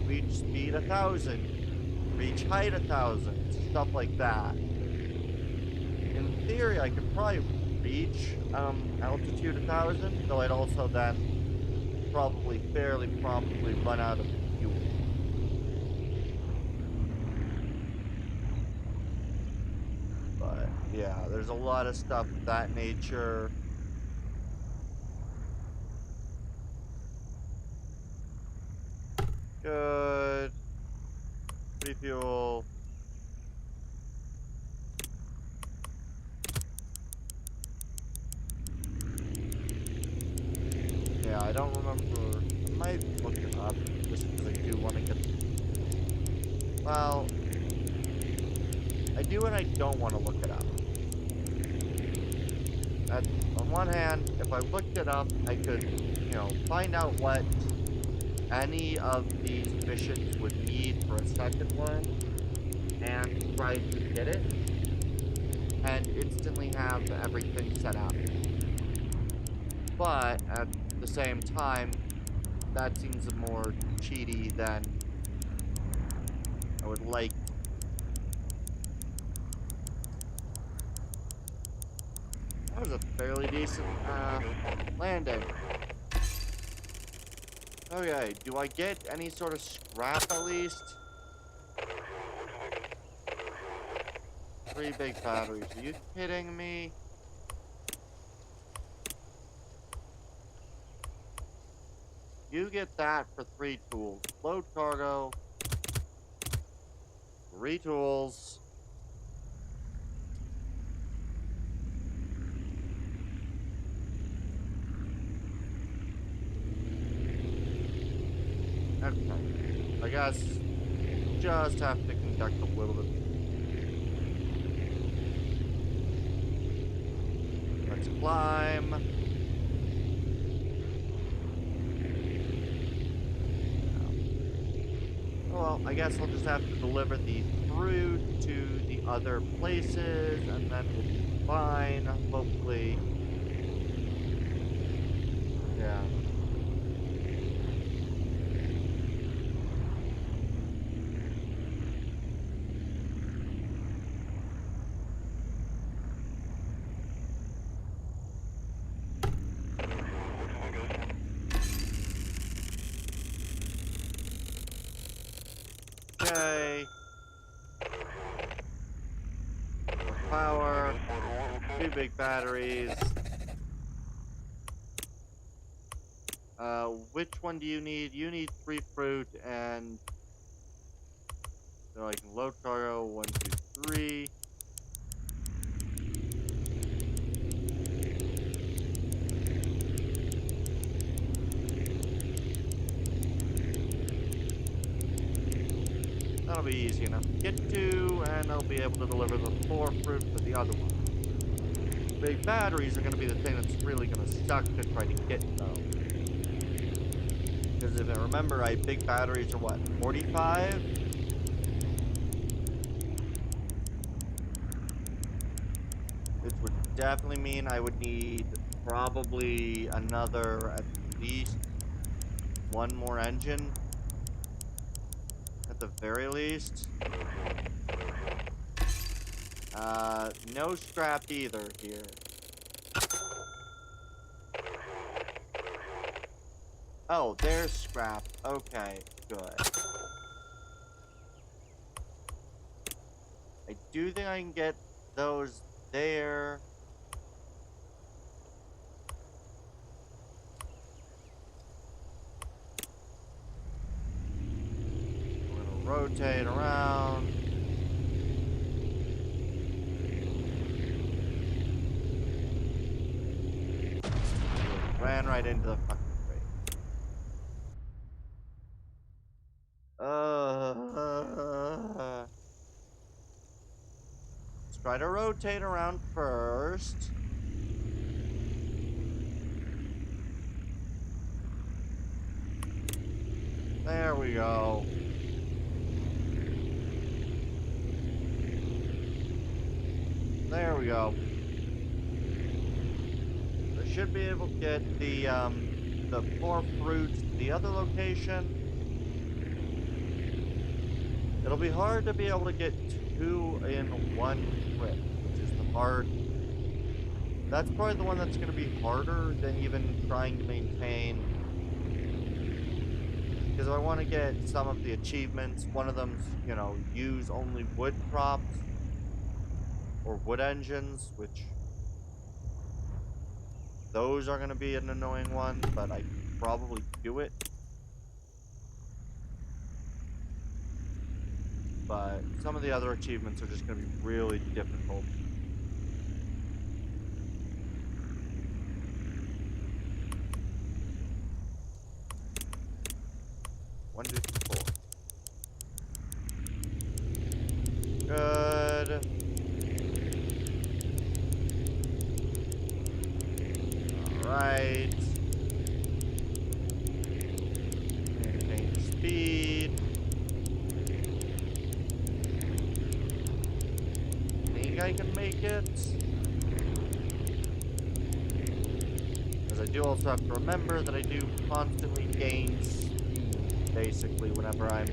reach speed 1,000, reach height 1,000, stuff like that. In theory, I could probably reach altitude 1,000, though I'd also then probably fairly promptly run out of fuel. But yeah, there's a lot of stuff of that nature. Good. Refuel. Yeah, I don't remember. I might look it up just because I do want to get. Well, I do and I don't want to look it up. On one hand, if I looked it up, I could, find out what any of these missions would need for a second one and try to get it and instantly have everything set up. But at the same time, that seems more cheaty than I would like. That was a fairly decent landing. Okay, do I get any sort of scrap at least? 3 big batteries. Are you kidding me? You get that for 3 tools. Load cargo. 3 tools. Okay. I guess just have to conduct a little bit. Let's climb. Well, I guess I'll just have to deliver the fruit to the other places, and then we'll be fine, hopefully. Yeah. Okay. More power. 2 big batteries. Which one do you need? You need 3 fruit and so I can load cargo 1, 2, 3. That'll be easy enough to get to, and I'll be able to deliver the 4 fruit for the other one. Big batteries are going to be the thing that's really going to suck to try to get, though. Because if I remember right, big batteries are what, 45? Which would definitely mean I would need probably another, at least one more engine. At the very least. No scrap either here. Oh, there's scrap. Okay, good. I do think I can get those there. We're gonna rotate around. Ran right into the fucking crate. Let's try to rotate around first. There we go. There we go. I should be able to get the 4 fruits to the other location. It'll be hard to be able to get 2 in one trip, which is the hard. That's probably the one that's going to be harder than even trying to maintain. Because I want to get some of the achievements. One of them's, you know, use only wood props or wood engines, which those are going to be an annoying one, but I can probably do it. But some of the other achievements are just going to be really difficult. One, two, three, 4. Good. Alright. Maintain speed. Think I can make it. As I do also have to remember that I do constantly gain speed, basically, whenever I'm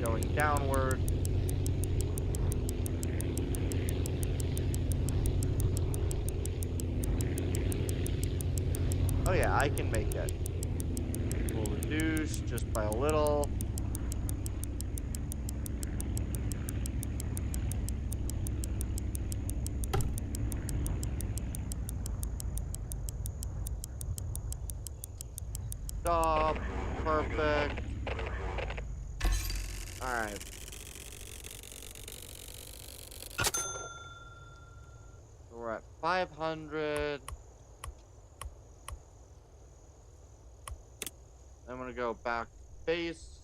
going downward. Oh yeah, I can make it. We'll reduce just by a little. Stop. Perfect. Alright. So we're at 500. I'm gonna go back to base,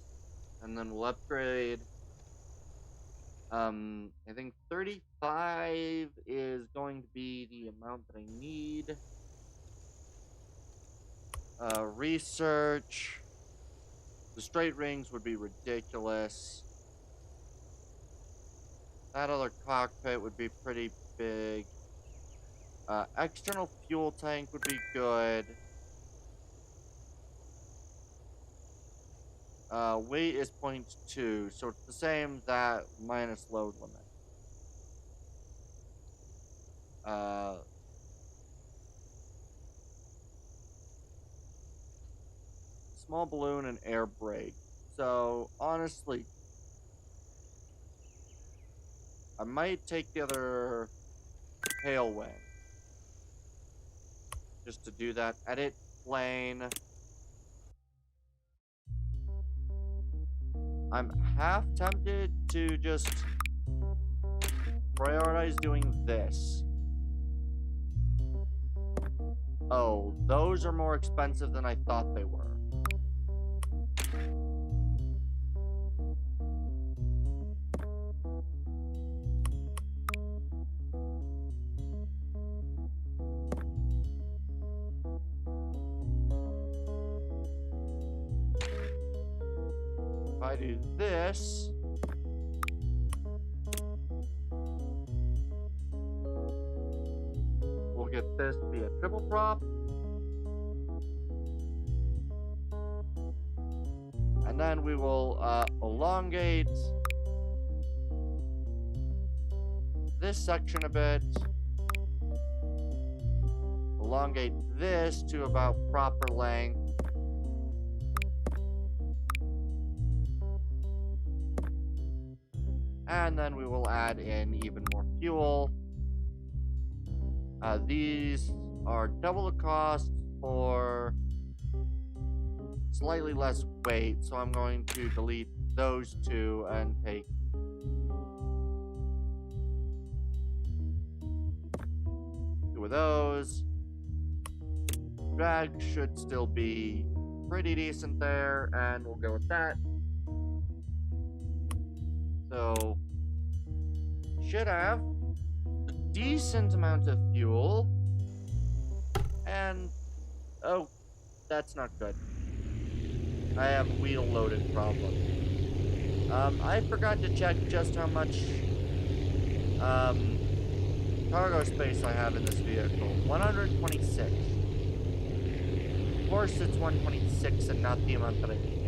and then we'll upgrade. I think 35 is going to be the amount that I need. Research. The straight rings would be ridiculous. That other cockpit would be pretty big. External fuel tank would be good. Weight is 0.2, so it's the same that minus load limit. Small balloon and air brake. So, honestly, I might take the other tailwind. Just to do that. Edit plane. I'm half tempted to just prioritize doing this. Oh, those are more expensive than I thought they were. If I do this, we'll get this via triple prop. And then we will elongate this section a bit. Elongate this to about proper length. And then we will add in even more fuel. These are double the cost for slightly less weight, so I'm going to delete those two and take two of those. Drag should still be pretty decent there, and we'll go with that. So, should have a decent amount of fuel, and oh, that's not good. I have a wheel loaded problem. I forgot to check just how much cargo space I have in this vehicle. 126. Of course it's 126 and not the amount that I need.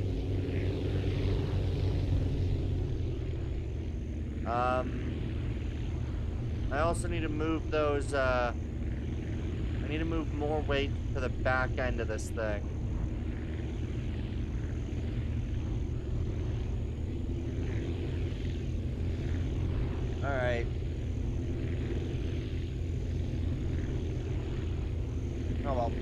I also need to move those, I need to move more weight to the back end of this thing. Alright. Oh well.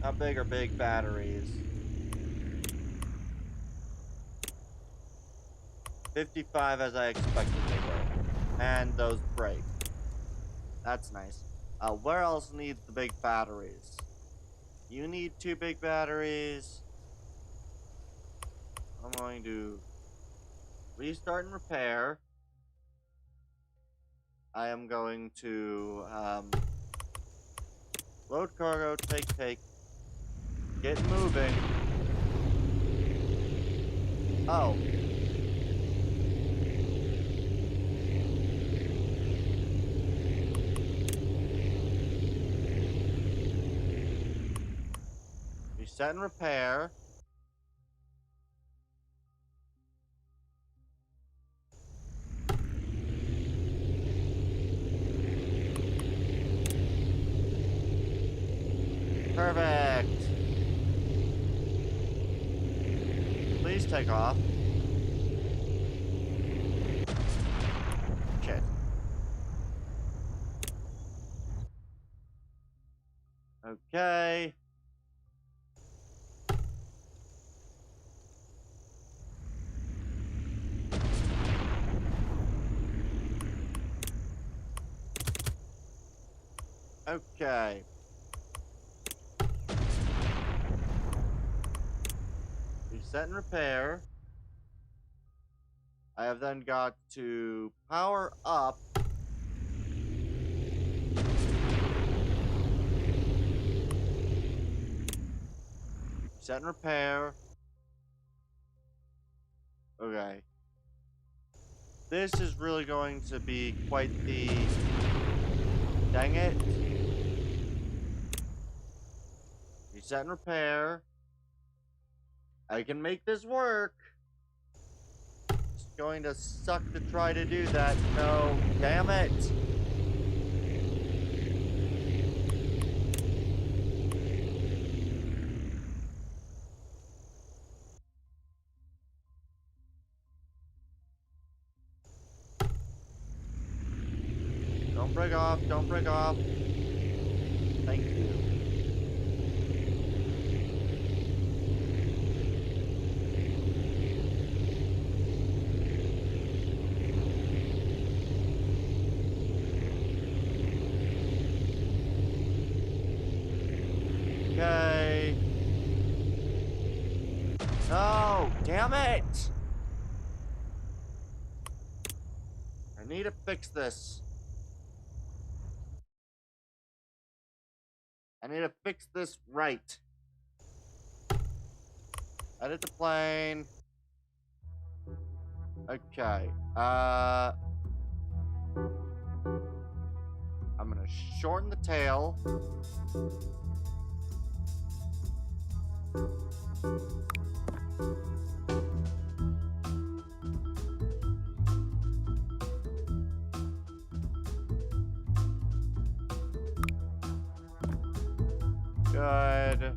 How big are big batteries? 55 as I expected they were. And those break. That's nice. Where else needs the big batteries? You need 2 big batteries. I'm going to restart and repair. I am going to load cargo, take. Get moving. Oh. Reset and repair. Perfect. Please take off. Shit. Okay. Okay. Reset and repair. I have then got to power up. Reset and repair. Okay. This is really going to be quite the... Dang it. Reset and repair. I can make this work. It's going to suck to try to do that. No, damn it. Don't break off, don't break off. Thank you. Okay. No, damn it! I need to fix this. I need to fix this right. Edit the plane. Okay. I'm gonna shorten the tail. Good.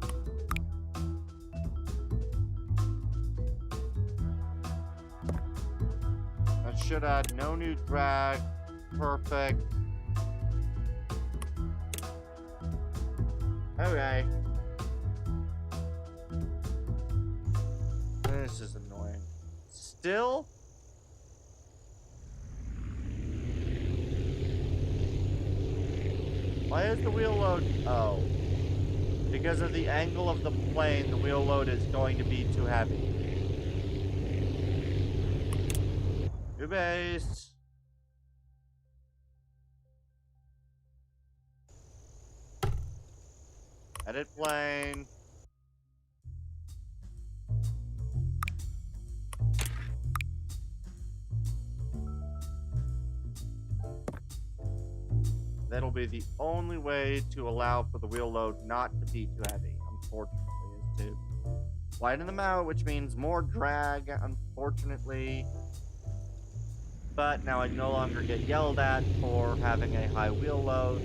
That should add no new drag. Perfect. Okay. This is annoying. Still? Why is the wheel load? Oh. Because of the angle of the plane, the wheel load is going to be too heavy. New base. Edit plane. That'll be the only way to allow for the wheel load not to be too heavy, unfortunately, is to widen them out, which means more drag, unfortunately. But now I no longer get yelled at for having a high wheel load.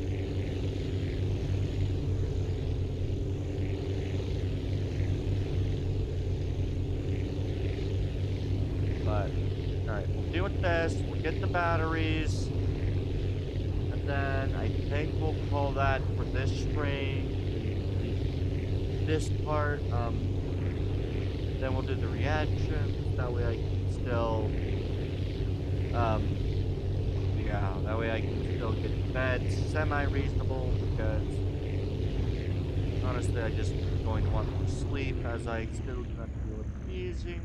But, alright, we'll deal with this. We'll get the batteries. And then I think we'll call that for this string. This part. Then we'll do the reactions. That way I can still... yeah, that way I can still get fed semi-reasonable, because honestly I just going to want more sleep, as I still do not feel amazing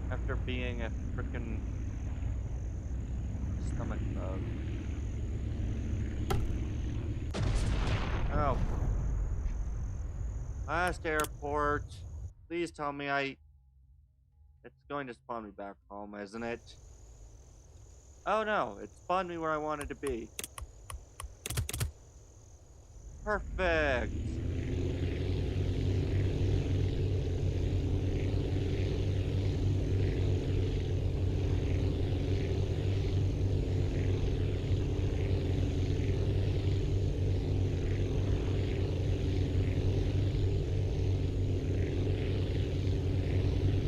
after being a frickin' stomach bug. Oh. Last airport. Please tell me it's going to spawn me back home, isn't it? Oh no, it spawned me where I wanted to be. Perfect!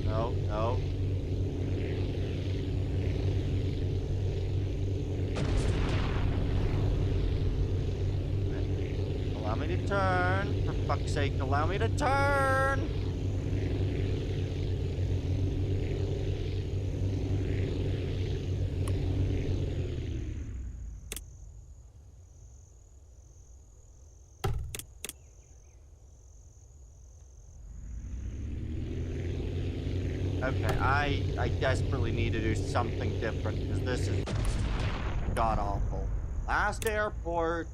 No, no. Allow me to turn. For fuck's sake, allow me to turn! Okay, I desperately need to do something different, because this is god-awful. Last airport.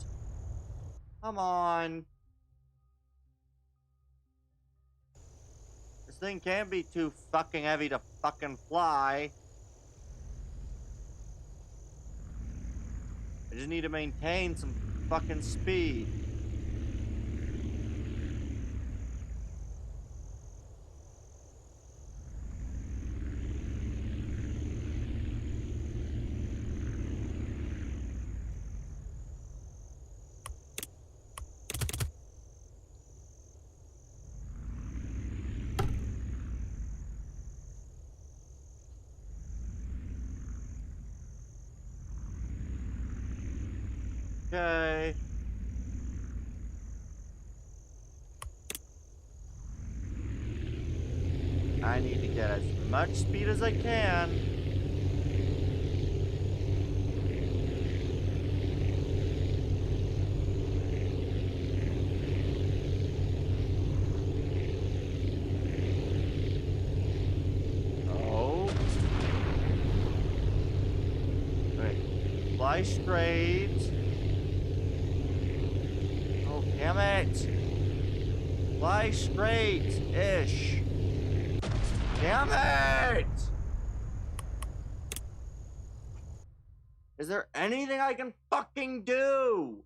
Come on. This thing can't be too fucking heavy to fucking fly. I just need to maintain some fucking speed. Okay. I need to get as much speed as I can. Oh. Wait. Fly straight. Damn it! Fly straight-ish. Damn it! Is there anything I can fucking do?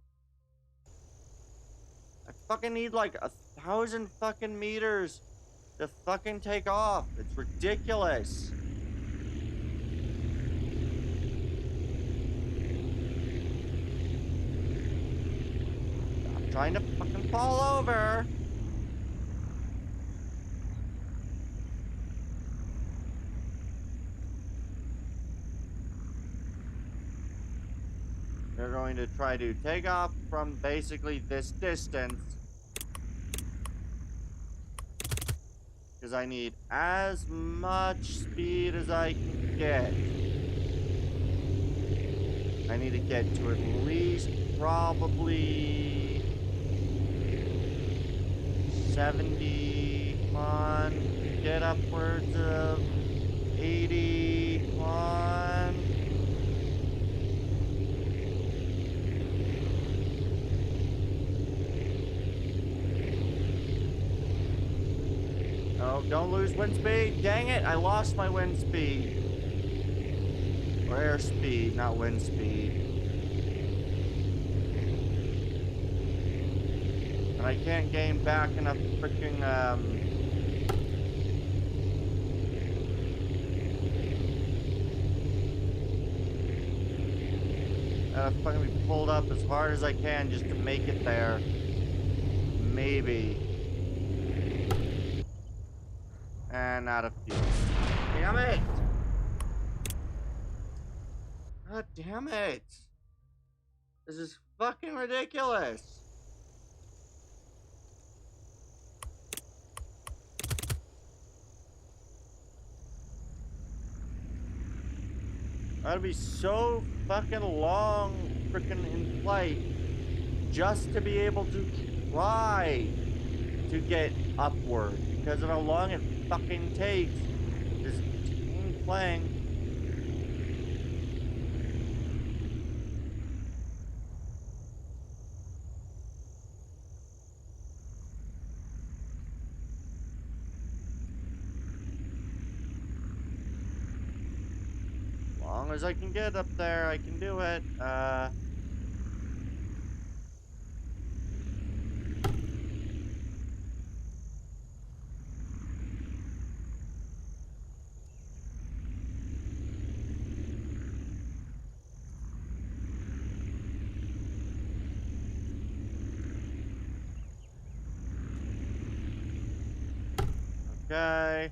I fucking need like 1,000 fucking meters to fucking take off. It's ridiculous. I'm trying to fucking fall over. They're going to try to take off from basically this distance. Because I need as much speed as I can get. I need to get to at least probably 70. Come on. Get upwards of 80. Come on. Oh, don't lose wind speed. Dang it, I lost my wind speed. Or air speed, not wind speed. And I can't gain back enough freaking, fucking be pulled up as hard as I can just to make it there. Maybe. And out of fuel. Damn it! God damn it! This is fucking ridiculous! That'd be so fucking long freaking in flight just to be able to try to get upward because of how long it fucking takes just playing. As long as I can get up there, I can do it. Okay.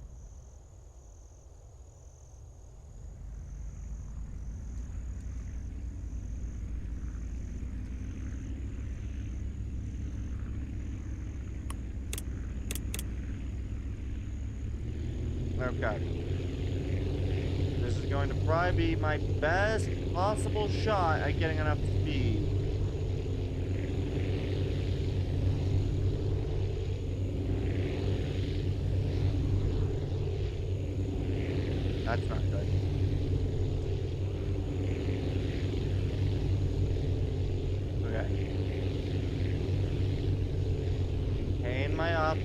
Okay. This is going to probably be my best possible shot at getting enough speed. That's not good. Okay. Contain my up.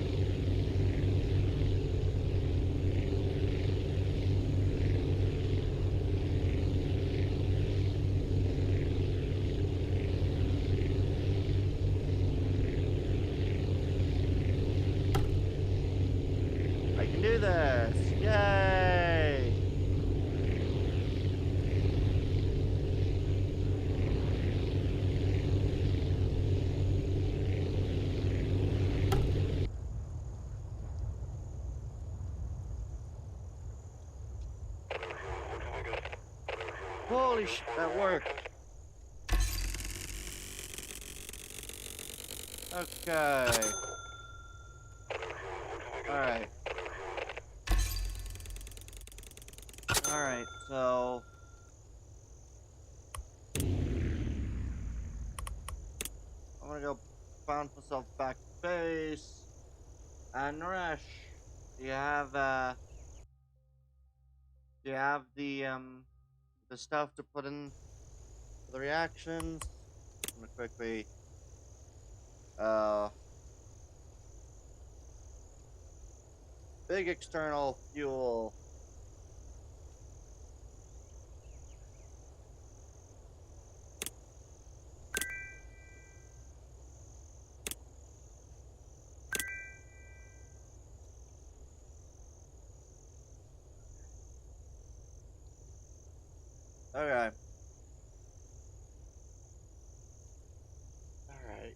I can do this. Yay! Holy shit, that worked. Okay. Alright. Alright, so... I'm gonna go bounce myself back to base. And Naresh, do you have, the stuff to put in for the reactions? I'm gonna quickly, Big external fuel. Okay. Alright. Alright.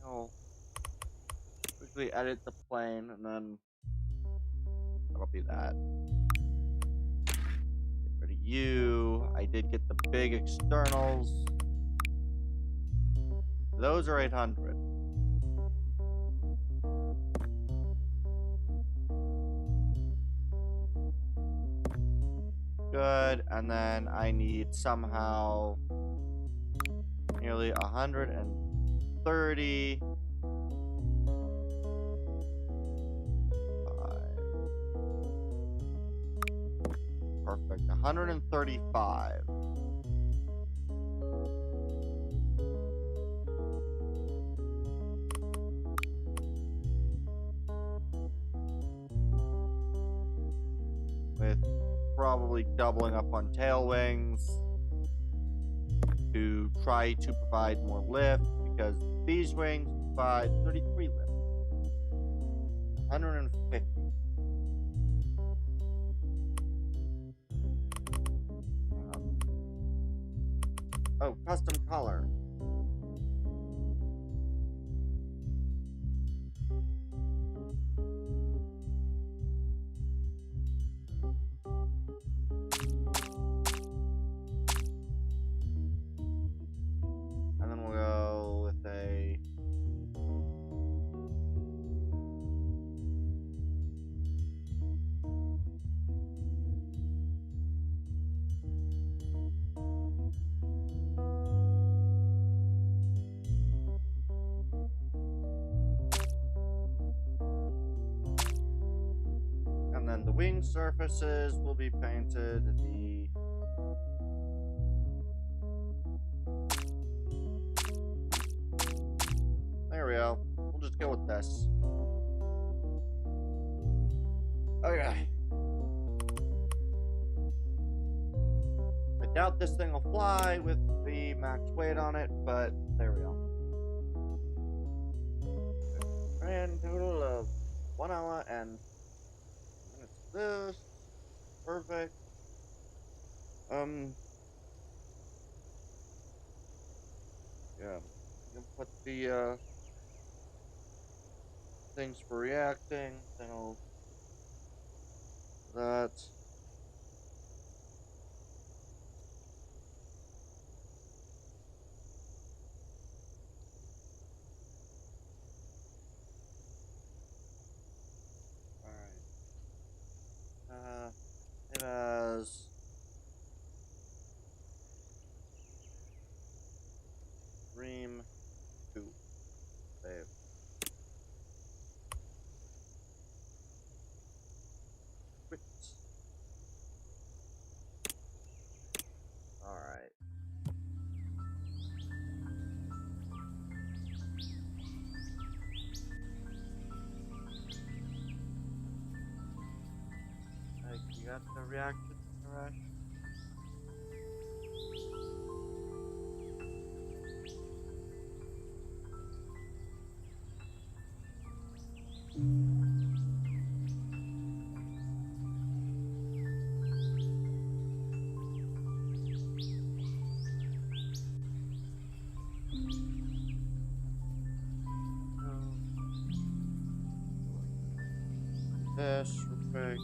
I'll quickly edit the plane and then that'll be that. Get rid of you. I did get the big externals. Those are 800. Good. And then I need somehow nearly 130. Perfect. 135. With probably doubling up on tail wings to try to provide more lift, because these wings provide 33 lift. 150. Oh, custom color. And then we'll go with a and then the wing surfaces will be painted there we go. We'll just go with this. Okay. I doubt this thing will fly with the max weight on it, but there we go. Grand total of 1 hour and minutes of this. Perfect. Yeah. You can put the things for reacting, then I'll do that. Alright. It has Dream 2. Save. Quit. Alright. You got the reaction, Arash? This real quick.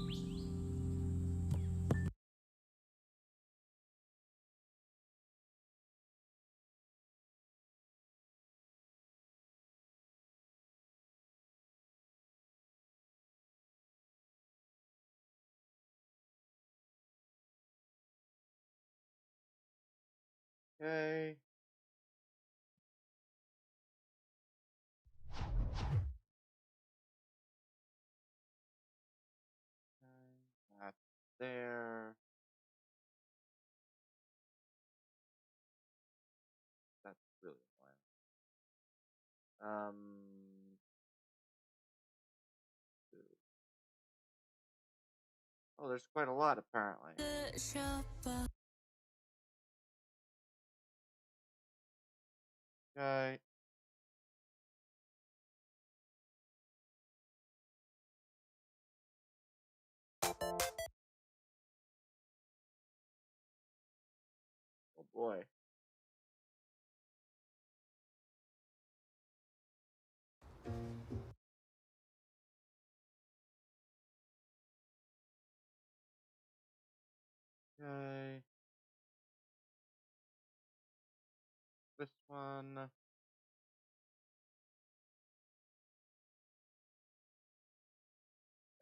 Okay. there. That's really annoying. Oh, there's quite a lot apparently. Okay. Oh boy. Okay. This one.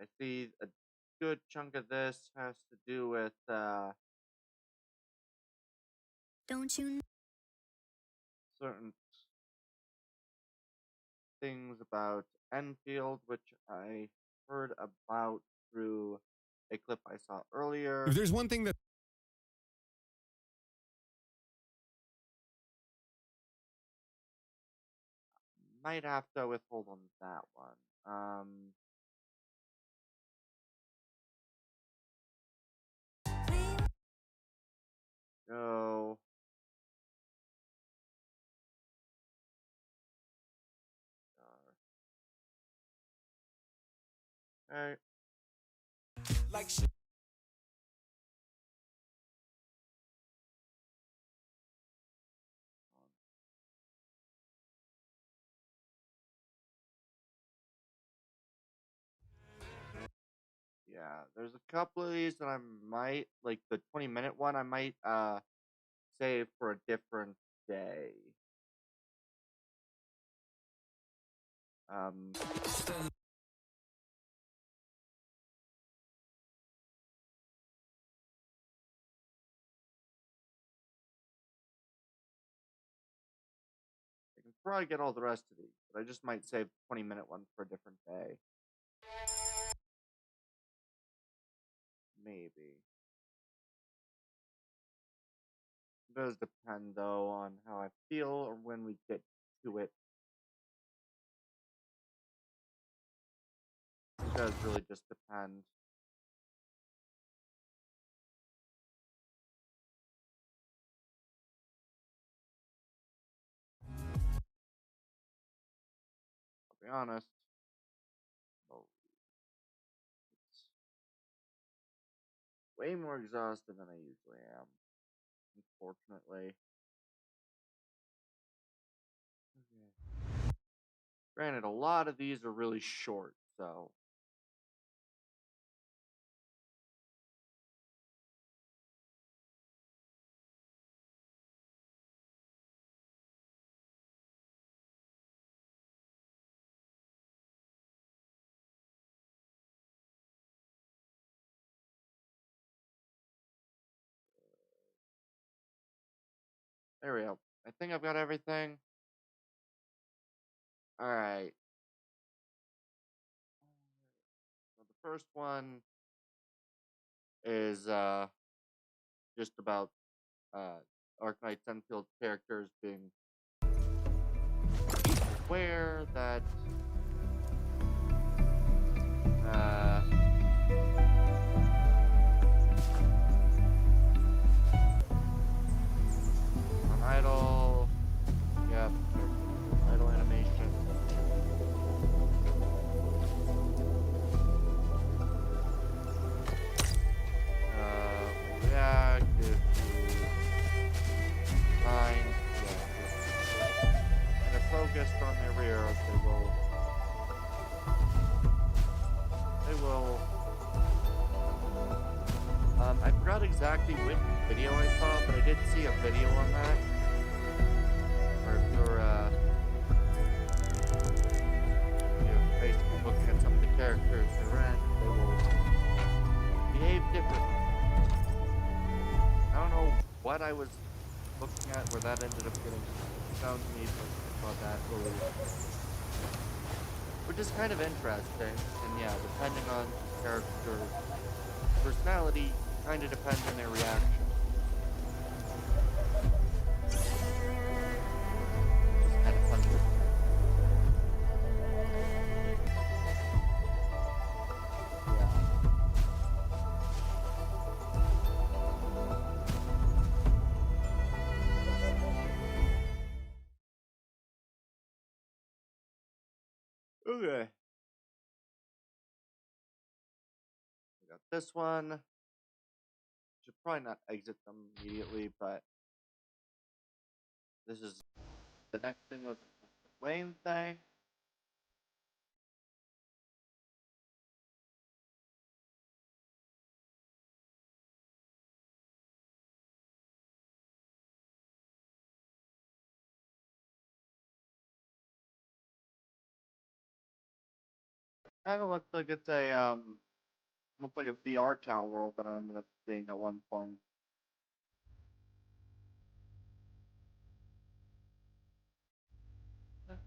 I see a good chunk of this has to do with Don't you? Certain things about Enfield, which I heard about through a clip I saw earlier. If there's one thing that Might have to withhold on that one. Go. Okay. like shit. Yeah, there's a couple of these that I might like the 20-minute one I might save for a different day. I can probably get all the rest of these, but I just might save the 20-minute one for a different day. Maybe. It does depend though on how I feel or when we get to it. It does really just depend. I'll be honest. Oh, it's way more exhausted than I usually am, unfortunately. Okay. Granted, a lot of these are really short, so there we go. I think I've got everything. Alright. So the first one is just about Arknight Enfield characters being aware that on idle, yep, idle animation. React if fine, yeah, and if focused on their rear, they will. I forgot exactly which video I saw, but I did see a video on that. Or if you're basically looking at some of the characters they rent, they will behave differently. I don't know what I was looking at where that ended up getting shown to me, but I thought that really, which is kind of interesting. And yeah, depending on the character personality kind of depends on their reaction. It's kind of funny. Yeah. Okay. We got this one. Should probably not exit them immediately, but this is the next thing was the Wayne thing. Kind of looks like it's a looks like a VR town world that I ended up seeing at one point.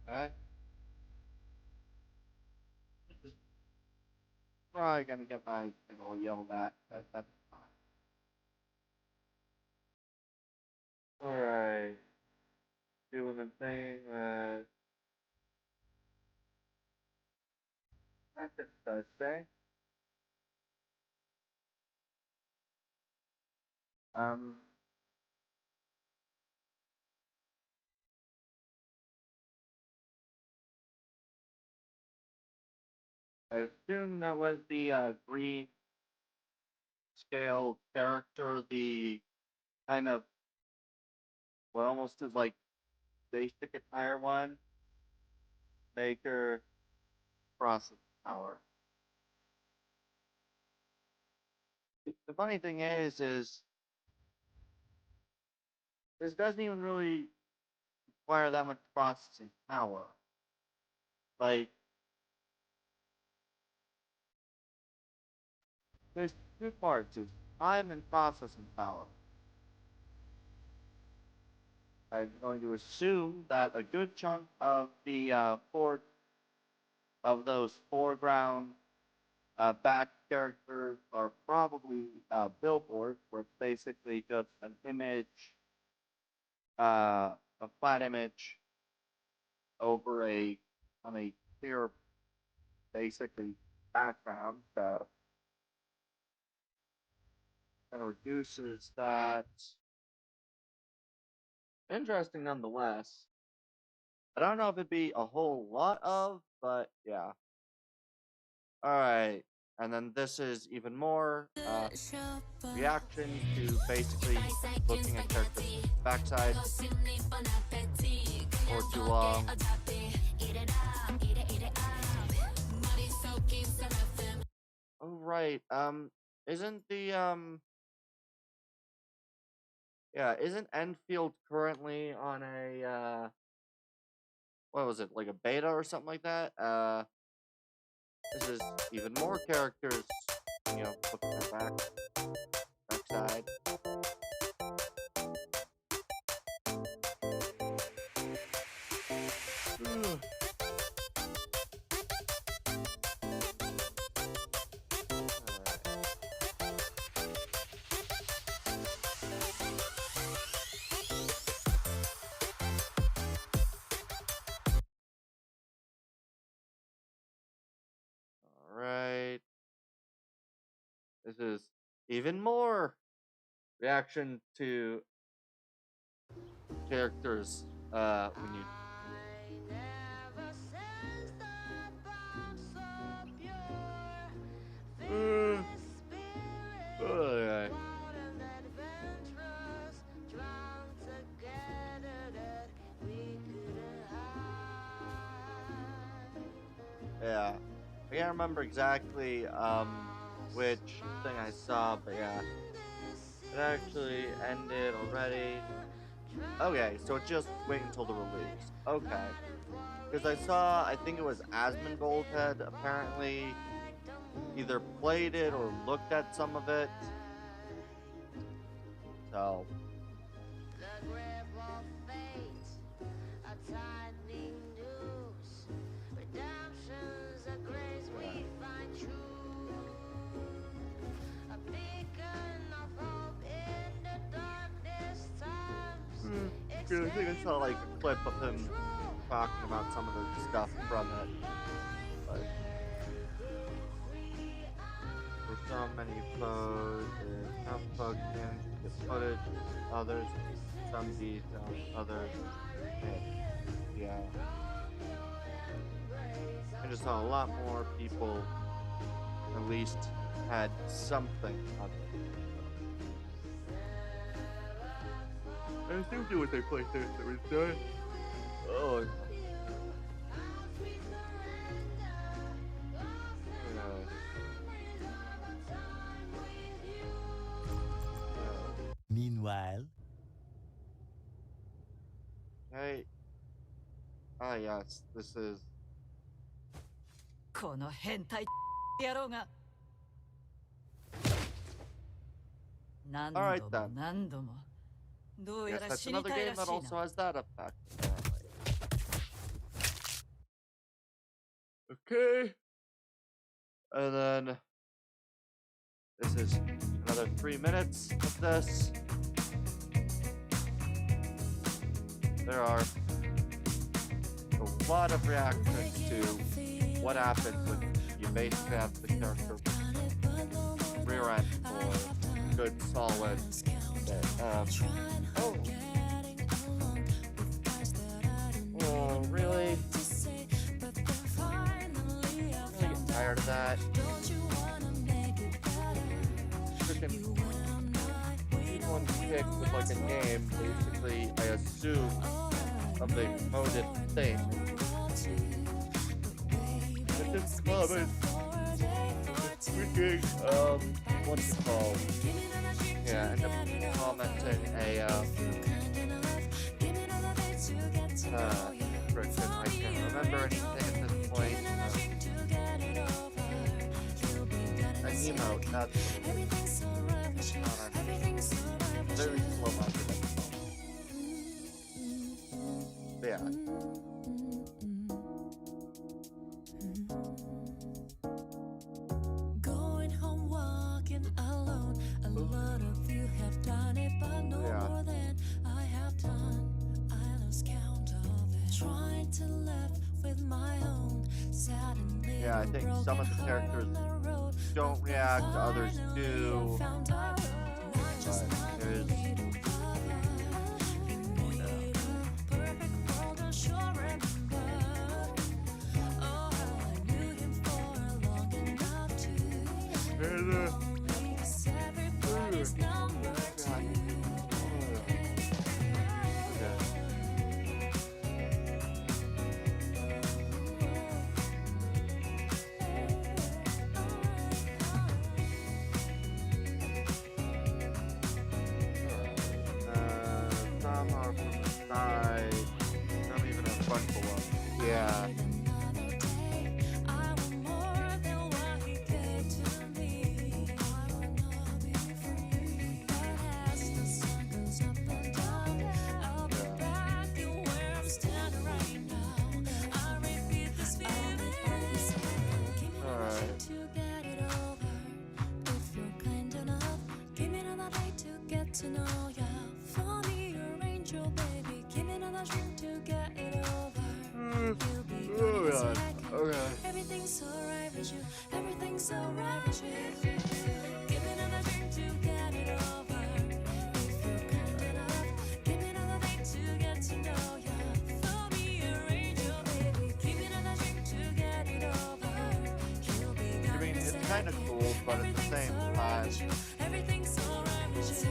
Alright. Probably gonna get my little yelled at. That's fine. Alright. Doing the thing that it does say. Um I assume that was the green scale character, the kind of what almost is like basic attire one. Maker process power. The funny thing is this doesn't even really require that much processing power. Like, there's two parts: is time and processing power. I'm going to assume that a good chunk of the those foreground back characters are probably billboards, where it's basically just an image, a flat image over on a clear, basically background. Kind of reduces that. Interesting nonetheless. I don't know if it'd be a whole lot of, but yeah. Alright. And then this is even more reaction to basically looking at characters backside for too long. Oh right. Isn't the yeah, isn't Enfield currently on a what was it, like a beta or something like that? This is even more characters, looking at backside. Alright. This is even more reaction to characters when you alright. Yeah. I can't remember exactly which thing I saw, but yeah. It actually ended already. Okay, so just wait until the release. Okay. Because I think it was Asmongold had apparently either played it or looked at some of it. So. I think I saw like a clip of him talking about some of the stuff from it. But for so many foes, some folks manage to get footage, others some details, others yeah. I just saw a lot more people at least had something of it. I assumed it was a place that was done. Oh. Meanwhile, Hey. Ah, yes, this is. この変態野郎が何度 Alright も then. 何度もどう Yes, やら that's 死に another たい game らし that い also な。 has that effect, apparently. Okay. And then this is another 3 minutes of this. There are a lot of reactions to what happens when you basically have the character rear end for good solid oh. Oh, really? I'm getting tired of that. Freaking one pick with like a name, basically, I assume, of the promoted thing. It just freaking, what's it called? Yeah, end up commenting a, frickin', I can't remember anything at this point. An emote, that's what it is. Very slow motion. Yeah. Going home walking alone. A lot of you have done it, but no more than I have done. I lost count of it. Trying to laugh with my own sad and little Yeah, I think some of the characters don't react, others do. But there's some are from the side, some even a front below. Yeah. To know ya, for me you're angel, baby. Give me another drink to get it over. You'll be good in a second. Okay. Everything's alright with you. Everything's alright with you. Give me another drink to get it over. If you're kind enough, give me another thing to get to know ya. For me you're angel, baby. Give me another drink to get it over. You'll be good I mean, in a it's second. kind of cool, but at the same time, Everything's alright with you.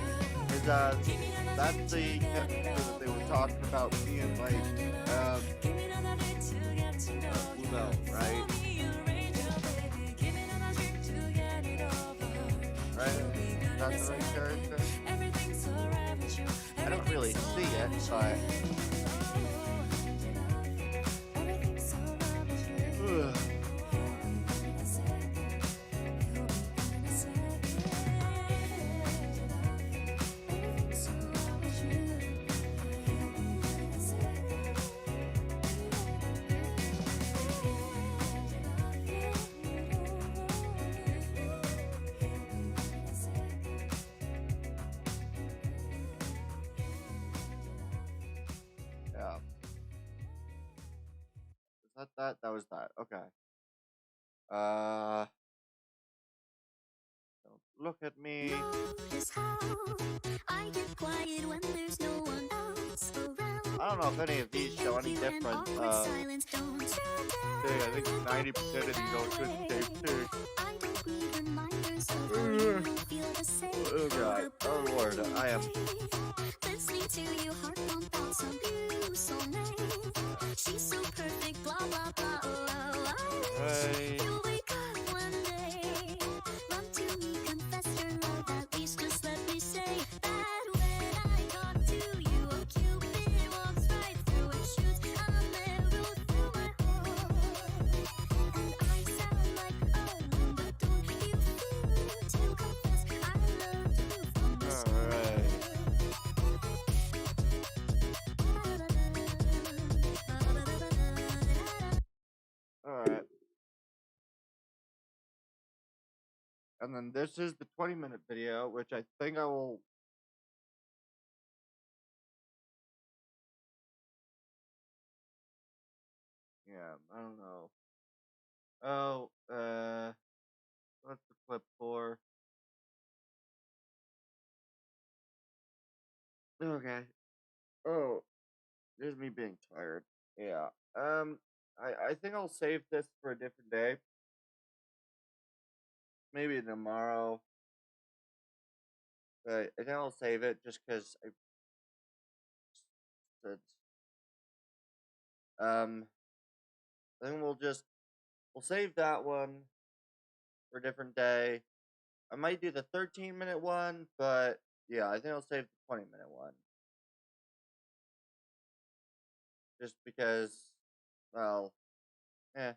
that's the character that they were talking about being like, Uno, right? Right? That's the right character? I don't really see it, but... Ugh. that? That was that. Okay. Don't look at me. Notice how I get quiet when there's no one else around. I don't know if any of these show any different. Silence, don't you dare. I think 90% of these all should same thing. I don't need reminders of how you feel the same. Oh god. Oh lord. I am. Listening to you heart pump out some name. She's so perfect, blah blah blah. Oh, I wish you'll wake up one day. Run to me, confess your love. At least just let me say that when I talk to you, a Cupid walks right through and shoots an arrow through my heart. And I sound like but don't you feel to confess I learned you from this Alright. Alright. And then this is the 20-minute video, which I think I will. Yeah, I don't know. Oh, what's the clip for? Okay. Oh, there's me being tired. Yeah. I think I'll save this for a different day. Maybe tomorrow. But I think I'll save it just because I said. I think we'll save that one for a different day. I might do the 13-minute one, but yeah, I think I'll save the 20-minute one. Just because, well, yeah.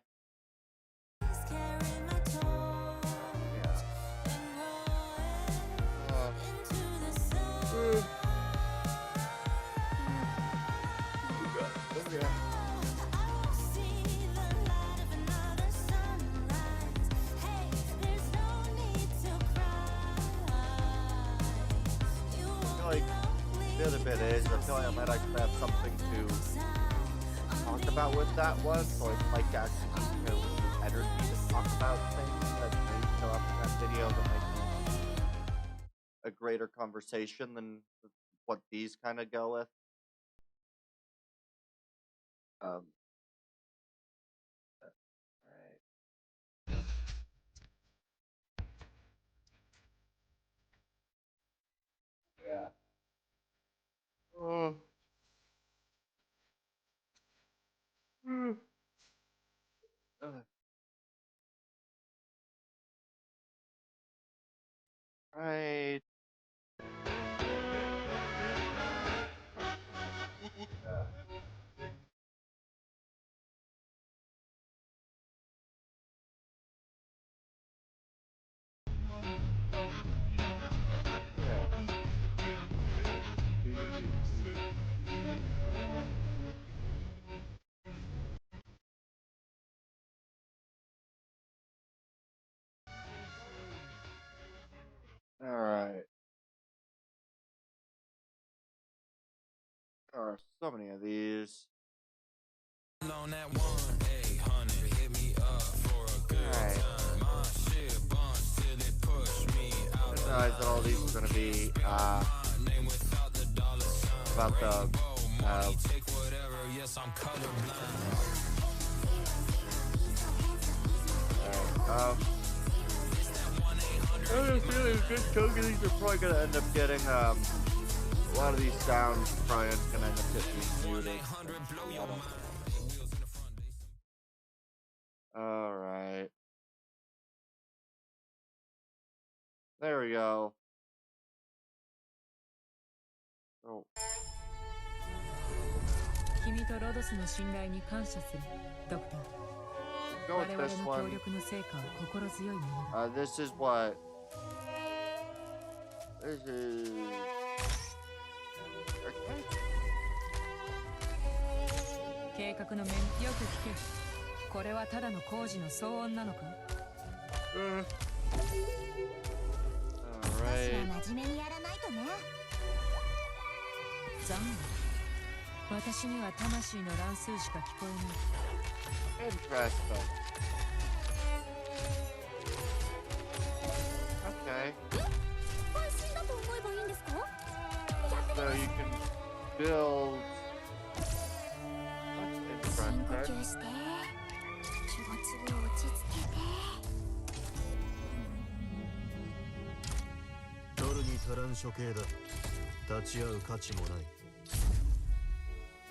Like, the other bit is, I feel like I might actually have something to talk about with that one, so I might actually need energy to talk about things that may show up in that video that might be a greater conversation than what these kind of go with. Alright. Yeah. Oh. Right. Alright. There are so many of these. On that one, hey, honey, hit me up for a good time. My shit bunch till it push me out. Realize that all these are gonna be about the take whatever, yes, I'm colorblind. I have a feeling a good chunk of these are probably gonna end up getting a lot of these sounds probably gonna end up getting muted. Alright. There we go. Oh. 君とロドスの信頼に感謝する、ドクター。 Go 我 with 々 this の one. 協力の成果は心強いもの。 This is what. This is. Okay. 計画の面、よく聞け。これはただの工事の騒音なのか？ Alright. 真面目にやらないとね。残念。私には魂の乱数しか聞こえない。 Interesting. Okay. 配信だと思えばいいんですか？やってみ So ます。 you can build. That's 深呼 interesting. 吸して気持ちを落ち着けて。取るに足らん処刑だ。立ち会う価値もない。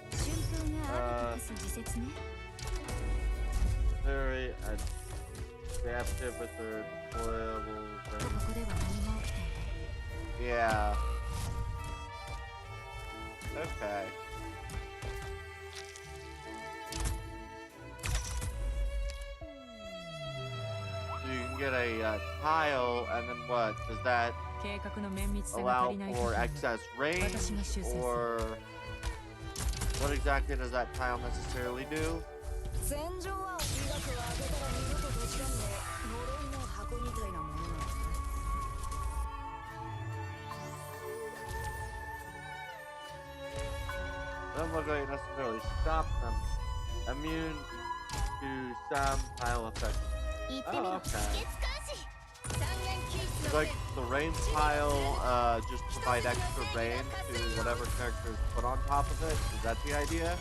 春風がアーティクス自説ね。 Very adaptive with their deployable. ここでは何も起きていない。 Yeah. Okay. So you can get a tile, and then what? Does that 計画の綿密さが allow 足りない時 for には excess range, or what exactly does that tile necessarily do? 戦場は医学を上げたら二度と閉じらんねえ呪いの箱みたいなものなんだ。 Doesn't look like it necessarily stop them. Immune to some tile effects. 行ってみよう。 Oh, okay. 月刊誌三元キー It's スの like the rain tile just provide extra rain to whatever character is put on top of it. Is that the idea?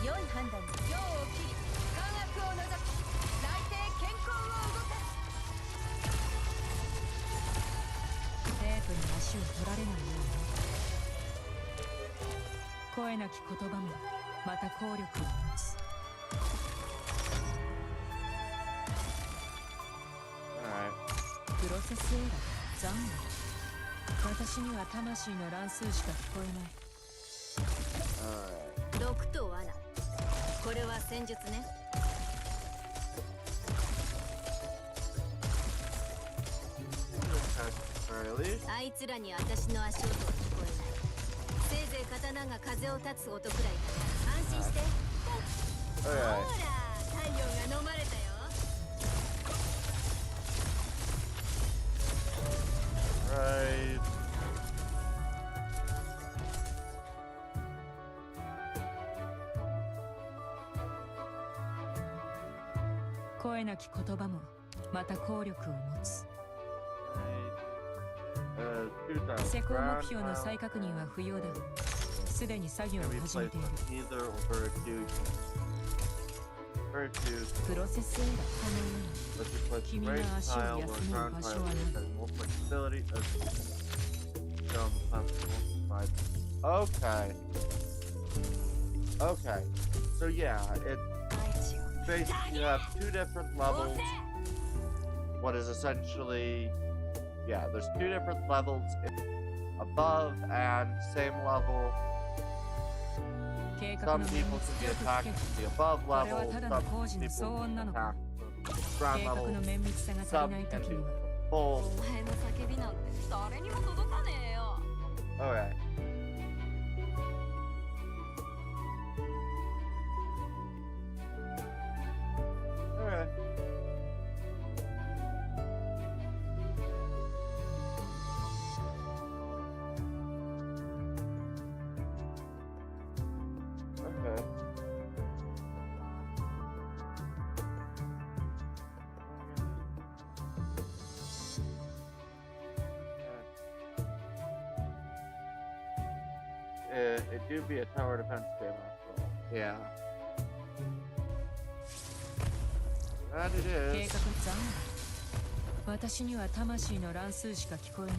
良い判断に陽を切り科学を除き内定健康を動かす。テープに足を取られないように。声なき言葉もまた効力を持つ。 Alright. プロセスエラー、残念。私には魂の乱数しか聞こえない。 Alright. 毒と罠。これは戦術ね。 At least. あいつらに私の足音は聞こえない。せいぜい刀が風を立つ音くらいだ。安心して。ほら、 Alright. 太陽が飲まれたよ。 Right.「声なき言葉もまた効力を持つ」。 Two tiles. 施工 Ground 目標の tile 再確認は不要だ。すでに作業を can be 始め placed ている。 on either or virtue. プロセスエラー、このように Let's just place 君が rain 足を tile 休 or める ground 場 tile 所はない that has more flexibility as shown on the side. Okay. Okay. So yeah, it basically you have two different levels. What is essentially, yeah, there's two different levels, above and same level. 計画 Some の people 綿密 can さ be よく attacked 聞け。 from the above これは level. ただ Some の工事の people 騒音な can のか。 attack from the 計 ground 画の level. 綿密さが足 Some りない can 時 do には full. お前の叫びなんて誰にも届かねえよ。 Alright. Alright. Okay. It do be a tower defense game after all. Yeah. That it 計 is. 画残念。私には魂の乱数しか聞こえない。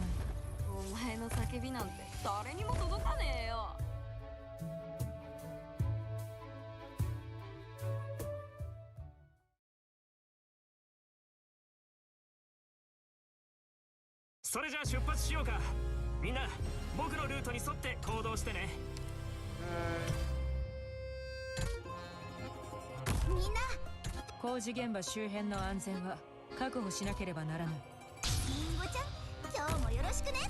お前の叫びなんて誰にも届かねえよ。それじゃあ出発しようか。みんな僕のルートに沿って行動してね。みんな、工事現場周辺の安全は確保しなければならない。リンゴちゃん、今日もよろしくね。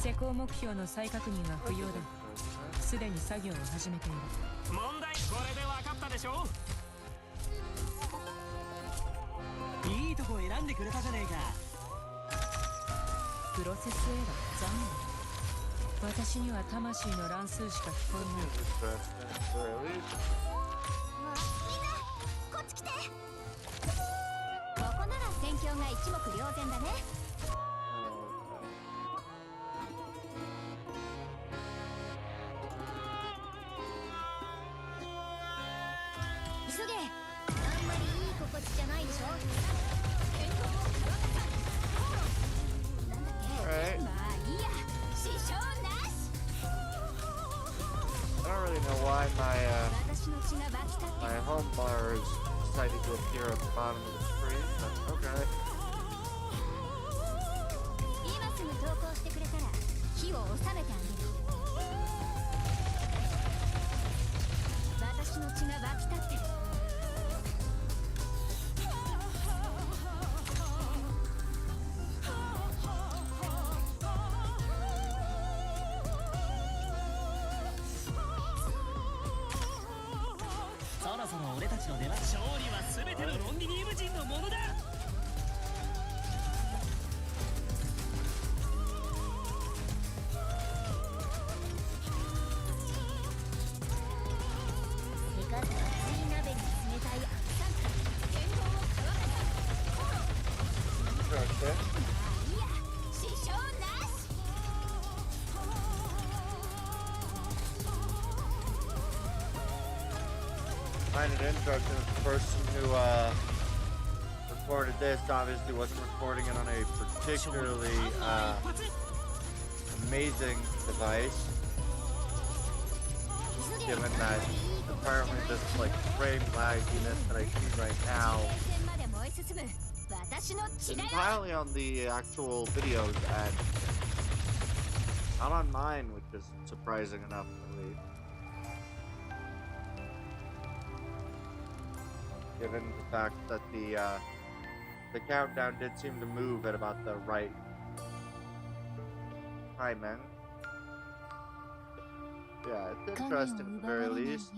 施工目標の再確認は不要だ。すでに作業を始めている。問題これで分かったでしょ。いとこ選んでくれたじゃねえか。プロセスエラー残念。私には魂の乱数しか聞こえない。 Interesting, or at least. みんなこっち来て。ここなら戦況が一目瞭然だね。急げ。あんまりいい心地じゃないでしょ。健康を乾かさ。なんだっけ。 Alright. まあいいや。支障なし。 I don't really know why my 私の血が沸き立って my home bar is deciding to appear at the bottom of the screen, but okay. 今すぐ投稿してくれたら火を収めてあげる。私の血が沸き立ってる。そろそろ俺たちの出番。勝利は全てのロンディニウム人のものだ。せかす熱い鍋に冷たい熱燗か。健康を乾かさ。 Interesting. いいや、支障なし。 Find it interesting that the person who recorded this obviously wasn't recording it on a particularly amazing device, given that apparently this like frame lagginess that I see right now 前線まで燃え進む私の is 血だよ。 entirely on the actual videos and not on mine, which is surprising enough at least. Given the fact that the countdown did seem to move at about the right timing. Yeah, it's 影を interesting at the 奪われ very ないよ least. う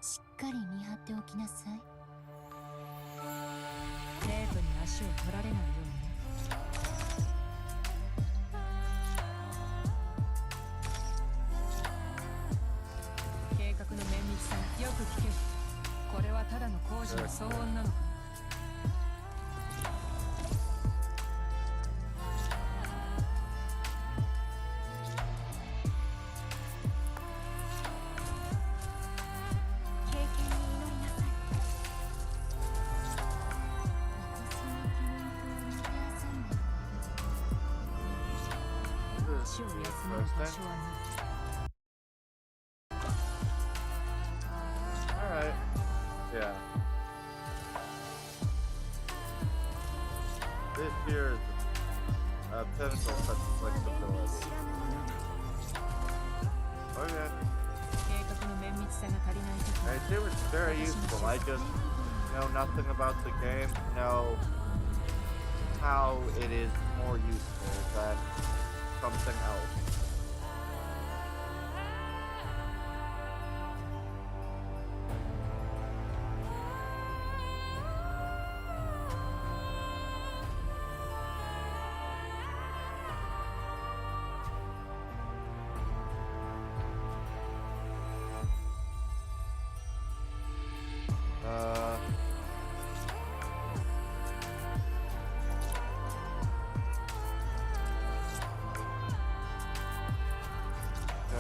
しっかり見張っておきなさい。テープに足を取られないようにね。計画の綿密さよく聞け。これはただの工事の騒音なのか。経験に祈りなさい。私の記念と似て遊んで。足を休める場所はない。 Alright. Yeah. This here is a pinnacle such flexibility. Okay. 計画の綿密さが足りないとき I assume it's very useful. I just know nothing about the game to know how it is more useful than something else.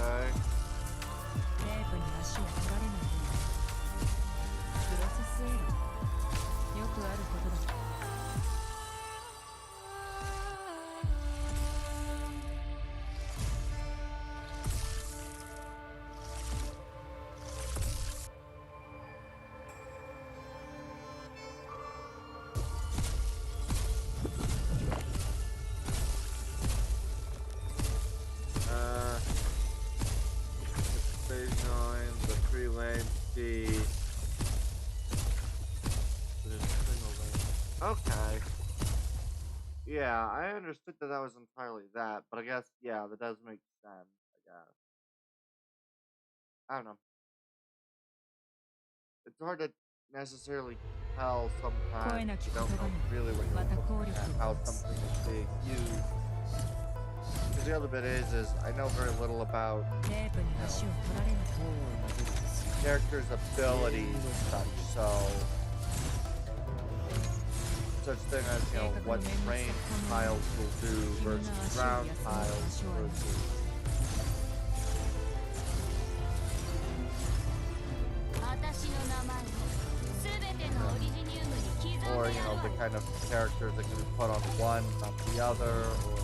Okay. テープに足を取られないように。プロセスエラーよくあることだ。 Phase 9, the 3-lane D. Okay. Yeah, I understood that that was entirely that, but I guess, yeah, that does make sense, I guess. I don't know. It's hard to necessarily tell sometimes. You don't know really what you're looking at, how something is being used. Because the other bit is I know very little about, テープに足を取られない characters' abilities and such, so such thing as, what range tiles will do versus ground tiles versus, or, the kind of characters that can be put on one, not the other, or,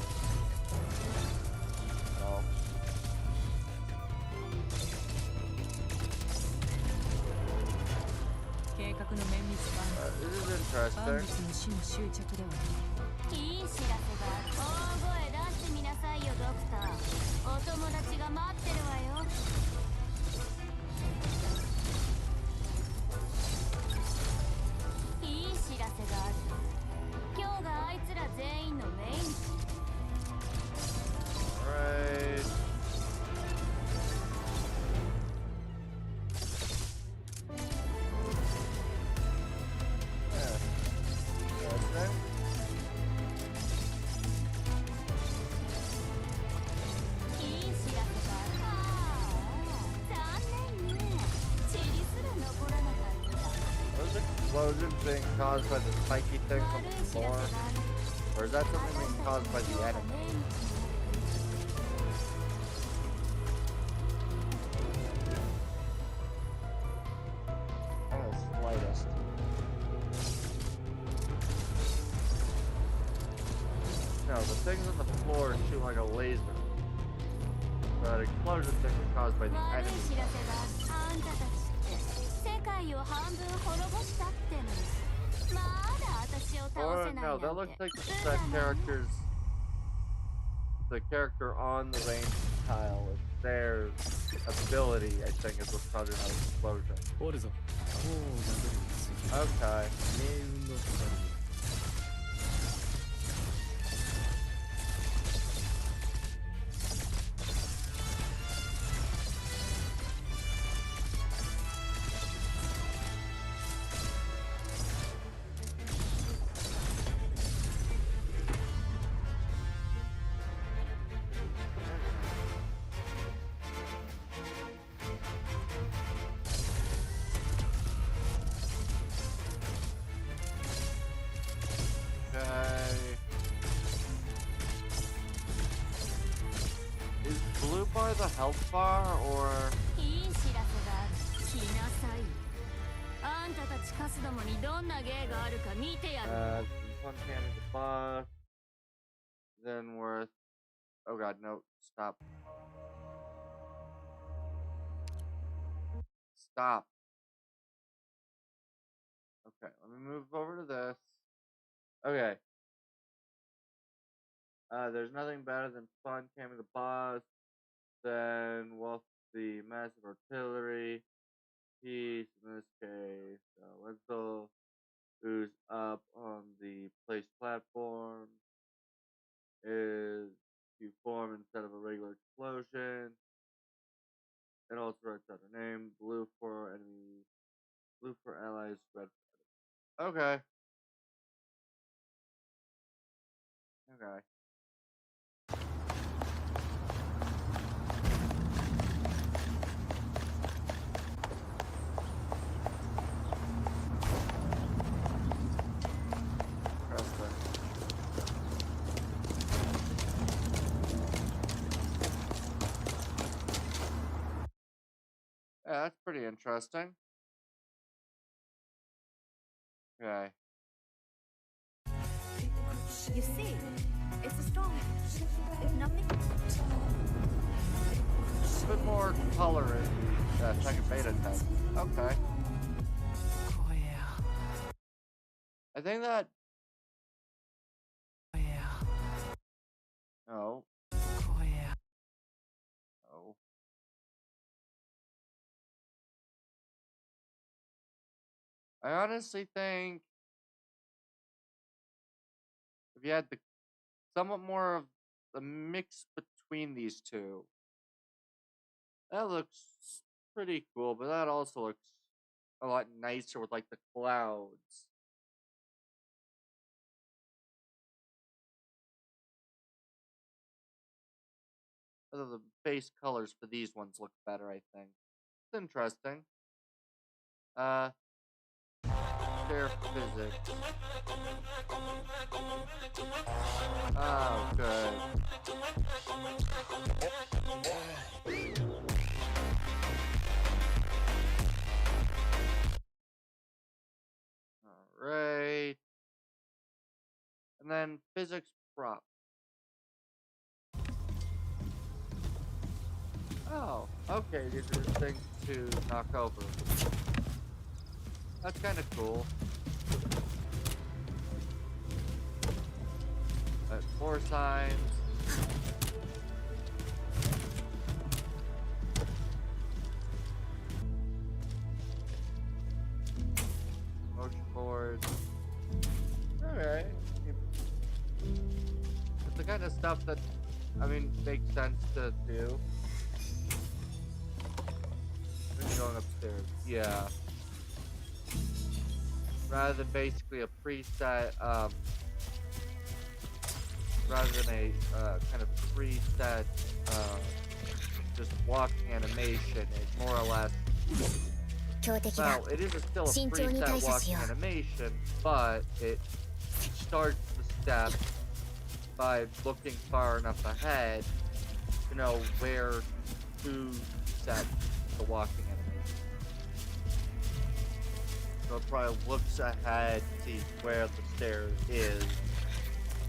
this is interesting. 万物の死の執着ではないいい知らせが大声出してみなさいよドクターお友達が待ってるわよいい知らせがある今日があいつら全員のメイン Alright. Explosion being caused by the spiky things on the floor? Or is that something being caused by the enemy? Not the slightest. No, the things on the floor shoot like a laser. That explosion thing was caused by the enemy. Or no, that looks like that character's the character on the range tile. It's their ability, I think, is what's causing that explosion. Okay. Is blue bar the health bar, or? One hand in the boss. Then worth. Oh god, no. Stop. Stop. Okay, let me move over to this. Okay. There's nothing better than fun taming the boss, then wolf the massive artillery piece, in this case, Wenzel, who's up on the place platform, is to form instead of a regular explosion, and also writes out her name, blue for enemies, blue for allies, red for enemies. Okay. Okay. Yeah, that's pretty interesting. Okay. You see, it's a strong. If nothing. A bit more color in the second beta test. Okay. Oh yeah. I think that. Oh yeah. No. Oh yeah. No. I honestly think if you had the somewhat more of the mix between these two, that looks pretty cool, but that also looks a lot nicer with like the clouds. Although the base colors for these ones look better, I think. It's interesting. Stair physics. Oh, good. Alright. And then physics prop. Oh, okay, these are things to knock over. That's kind of cool. Floor signs. Motion boards. Alright. It's the kind of stuff that, I mean, makes sense to do. Going upstairs. Yeah. Rather than basically a preset, rather than a kind of preset, just walking animation, it more or less. Well, it is still a preset walking animation, but it starts the step by looking far enough ahead to know where to set the walking animation. So it probably looks ahead, sees where the stairs is,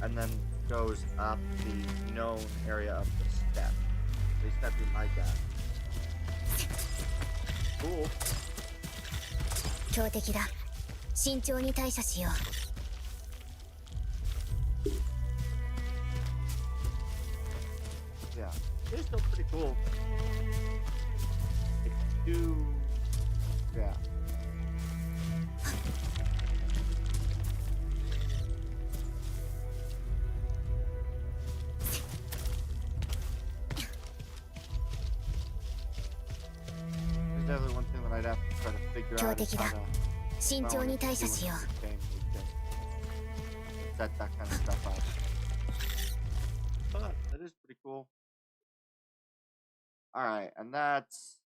and then goes up the known area of the step. At least that'd be my guess. Cool. 強敵だ。慎重に対処しよう。Yeah, they're still pretty cool. They do, yeah. There's definitely one thing that I'd have to try to figure out is how to 慎重に対処しよう。 set that kind of stuff up. But that is pretty cool. Alright, and that's,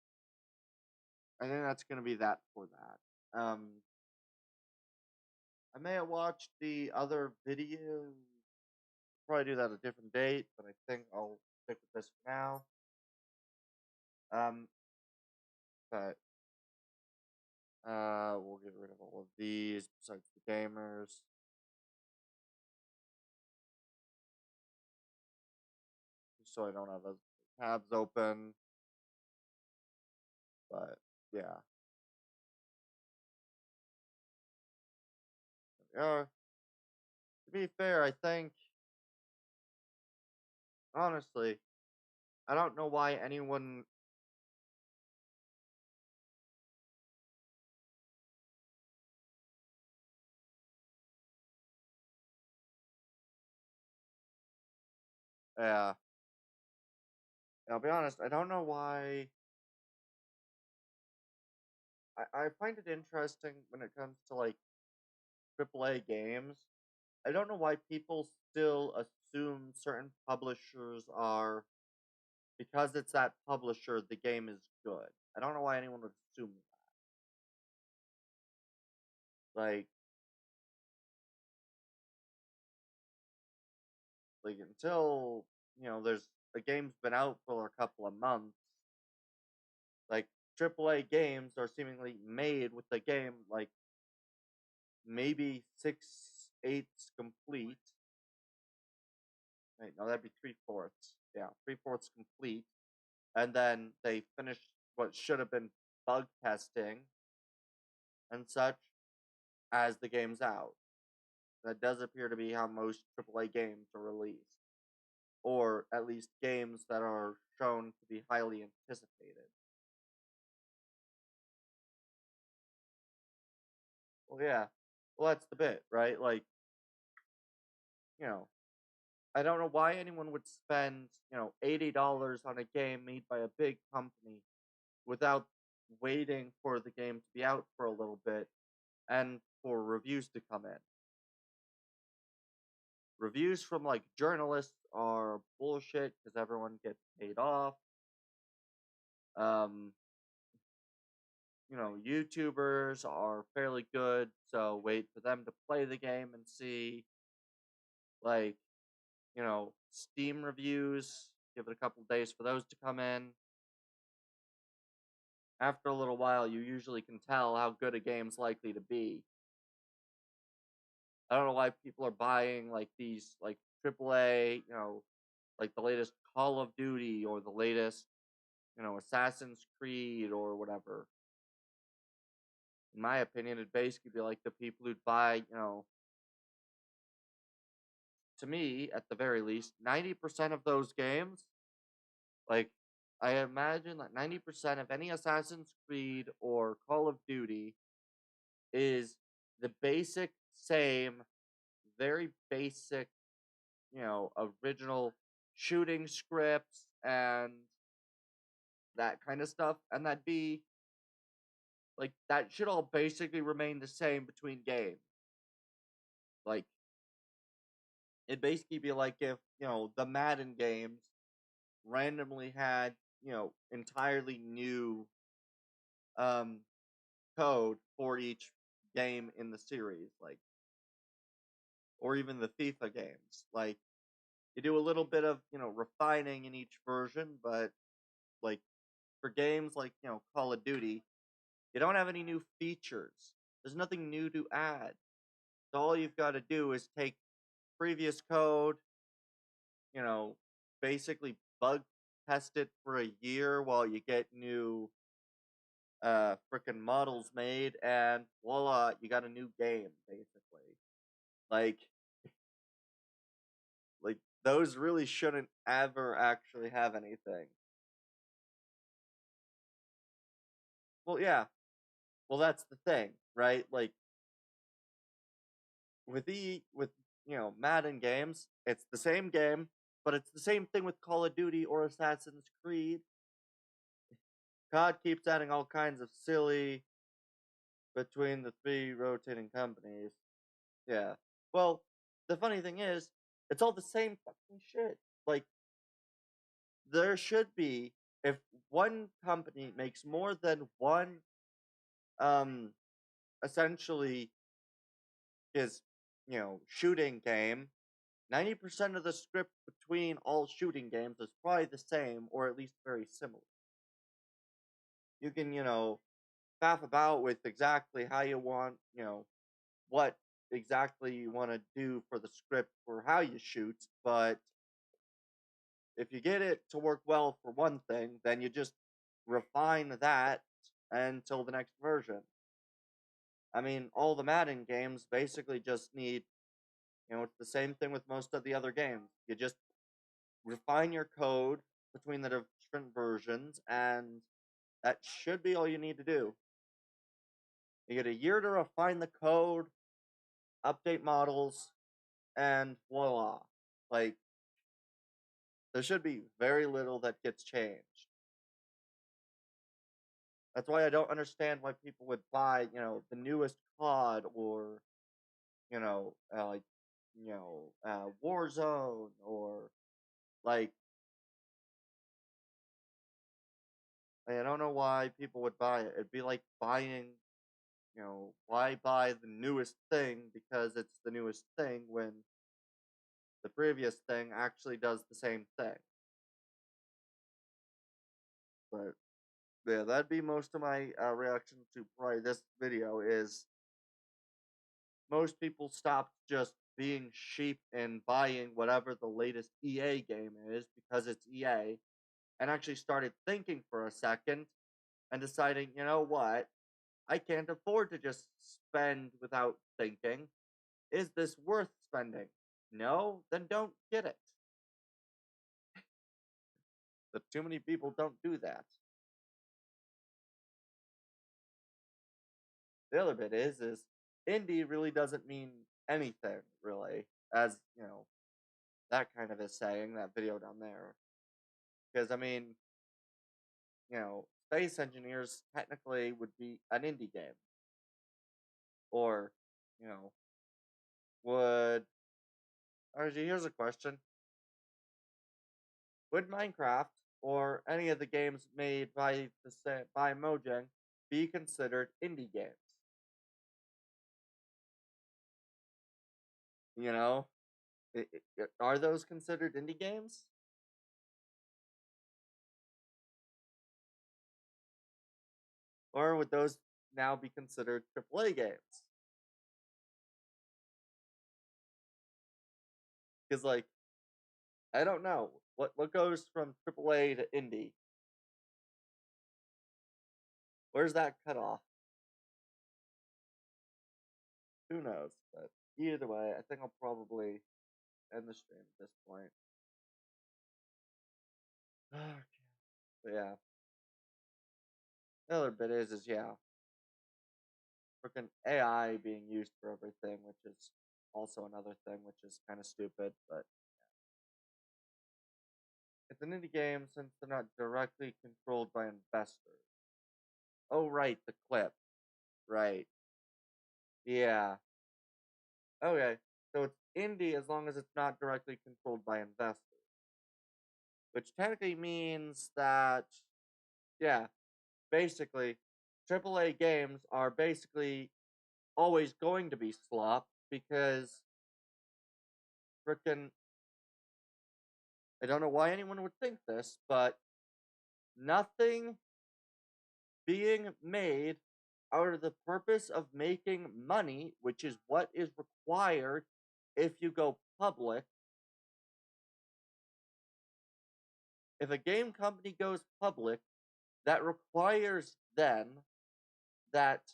I think that's gonna be that for that. I may have watched the other video, probably do that at a different date, but I think I'll stick with this for now. But we'll get rid of all of these besides the gamers. Just so I don't have those tabs open. But yeah. There we are. To be fair, I think honestly, I don't know why anyone yeah. I'll be honest, I don't know why I find it interesting when it comes to like AAA games. I don't know why people still assume certain publishers are, because it's that publisher, the game is good. I don't know why anyone would assume that. Like until, there's the game's been out for a couple of months. Like AAA games are seemingly made with the game like maybe 6/8 complete. Wait, no, that'd be 3/4. Yeah, 3/4 complete. And then they finish what should have been bug testing and such as the game's out. That does appear to be how most AAA games are released. Or at least games that are shown to be highly anticipated. Well, yeah. Well, that's the bit, right? Like, I don't know why anyone would spend, $80 on a game made by a big company without waiting for the game to be out for a little bit and for reviews to come in. Reviews from like journalists are bullshit because everyone gets paid off. Um, YouTubers are fairly good, so wait for them to play the game and see. Like, Steam reviews, give it a couple days for those to come in. After a little while, you usually can tell how good a game's likely to be. I don't know why people are buying like these like AAA, like the latest Call of Duty or the latest, Assassin's Creed or whatever. In my opinion, it'd basically be like the people who'd buy, to me, at the very least, 90% of those games, like, I imagine that 90% of any Assassin's Creed or Call of Duty is the basic, same, very basic, original shooting scripts and that kind of stuff. And that'd be, like, that should all basically remain the same between games. Like, it'd basically be like if, the Madden games randomly had, entirely new code for each game in the series, like, or even the FIFA games. Like, you do a little bit of, refining in each version, but like for games like, Call of Duty, you don't have any new features. There's nothing new to add. So all you've got to do is take previous code, you know, basically bug test it for a year while you get new freaking models made, and voila, you got a new game, basically. Like, like those really shouldn't ever actually have anything. Well, yeah. Well, that's the thing, right? Like with Madden games, it's the same game, but it's the same thing with Call of Duty or Assassin's Creed. COD keeps adding all kinds of silly between the three rotating companies. Yeah. Well, the funny thing is, it's all the same fucking shit. Like, there should be, if one company makes more than one, um, essentially, is, shooting game, 90% of the script between all shooting games is probably the same, or at least very similar. You can, faff about with exactly how you want, what exactly you want to do for the script for how you shoot, but if you get it to work well for one thing, then you just refine that until the next version. I mean, all the Madden games basically just need, it's the same thing with most of the other games. You just refine your code between the different versions, and that should be all you need to do. You get a year to refine the code, update models, and voila. Like, there should be very little that gets changed. That's why I don't understand why people would buy, the newest COD or, like, Warzone or, like, I don't know why people would buy it. It'd be like buying, why buy the newest thing because it's the newest thing when the previous thing actually does the same thing. But yeah, that'd be most of my reaction to probably this video is most people stopped just being sheep and buying whatever the latest EA game is because it's EA and actually started thinking for a second and deciding, you know what, I can't afford to just spend without thinking. Is this worth spending? No? Then don't get it. But too many people don't do that. The other bit is indie really doesn't mean anything, really, as, that kind of is saying, that video down there. Because, I mean, Space Engineers technically would be an indie game. Or, you know, would... RG, here's a question. Would Minecraft or any of the games made by Mojang be considered indie games? You know, are those considered indie games? Or would those now be considered AAA games? Because, like, I don't know. What goes from AAA to indie? Where's that cutoff? Who knows? But either way, I think I'll probably end the stream at this point. But yeah. The other bit is yeah, freaking AI being used for everything, which is also another thing, which is kind of stupid, but it's an indie game since they're not directly controlled by investors. Oh, right, the clip. Right. Yeah. Okay. So it's indie as long as it's not directly controlled by investors. Which technically means that, yeah, basically, AAA games are basically always going to be slop because frickin' I don't know why anyone would think this, but nothing being made out of the purpose of making money, which is what is required if you go public. If a game company goes public, that requires then that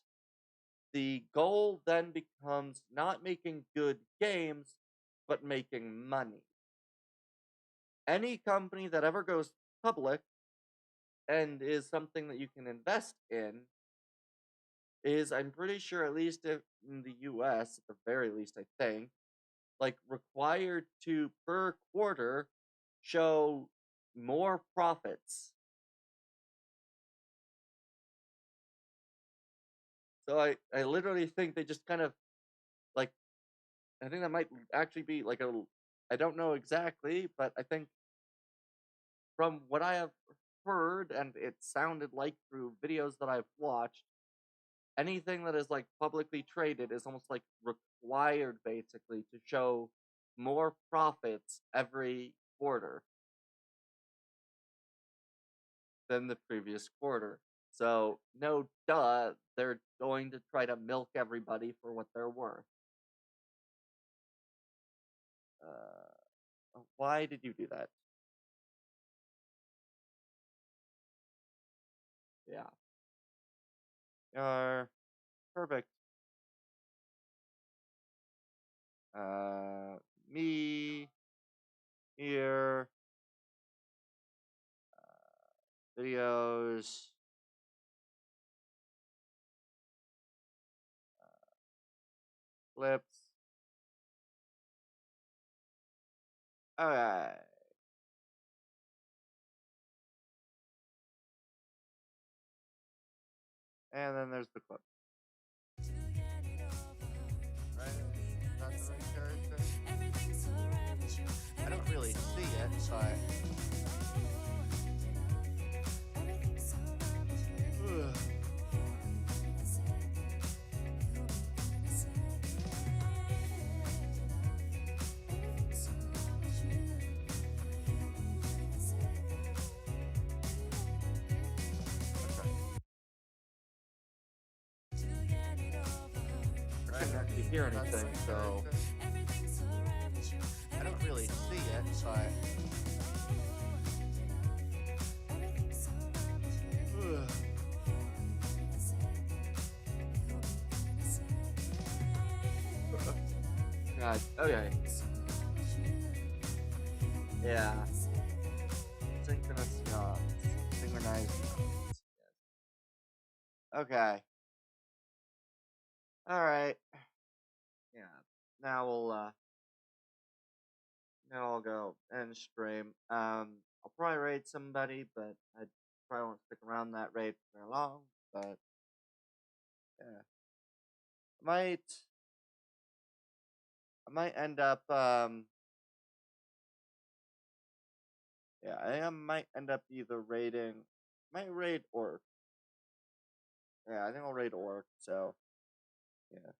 the goal then becomes not making good games, but making money. Any company that ever goes public and is something that you can invest in is, I'm pretty sure, at least if in the US, at the very least, I think, like required to per quarter show more profits. So I literally think they just kind of like, I think that might actually be like I don't know exactly, but I think from what I have heard and it sounded like through videos that I've watched, anything that is like publicly traded is almost like required basically to show more profits every quarter than the previous quarter. So, no duh, they're going to try to milk everybody for what they're worth. Why did you do that? Yeah. Perfect. Me here. Videos. Clips. Alright. And then there's the clip. Right? That's the right character. I don't really see it, but I didn't actually hear anything, so I don't really see it, but God, okay. Yeah. Synchronous yachts. Synchronized yachts. Yes. Okay. Alright. Yeah. Now I'll go and stream. I'll probably raid somebody, but I probably won't stick around that raid for very long, but yeah. I might end up yeah, I might end up either might raid Orc. Yeah, I think I'll raid Orc, so yeah.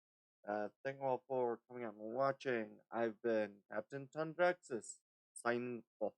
Thank you all for coming out and watching. I've been Captain Tundrexus, signing off.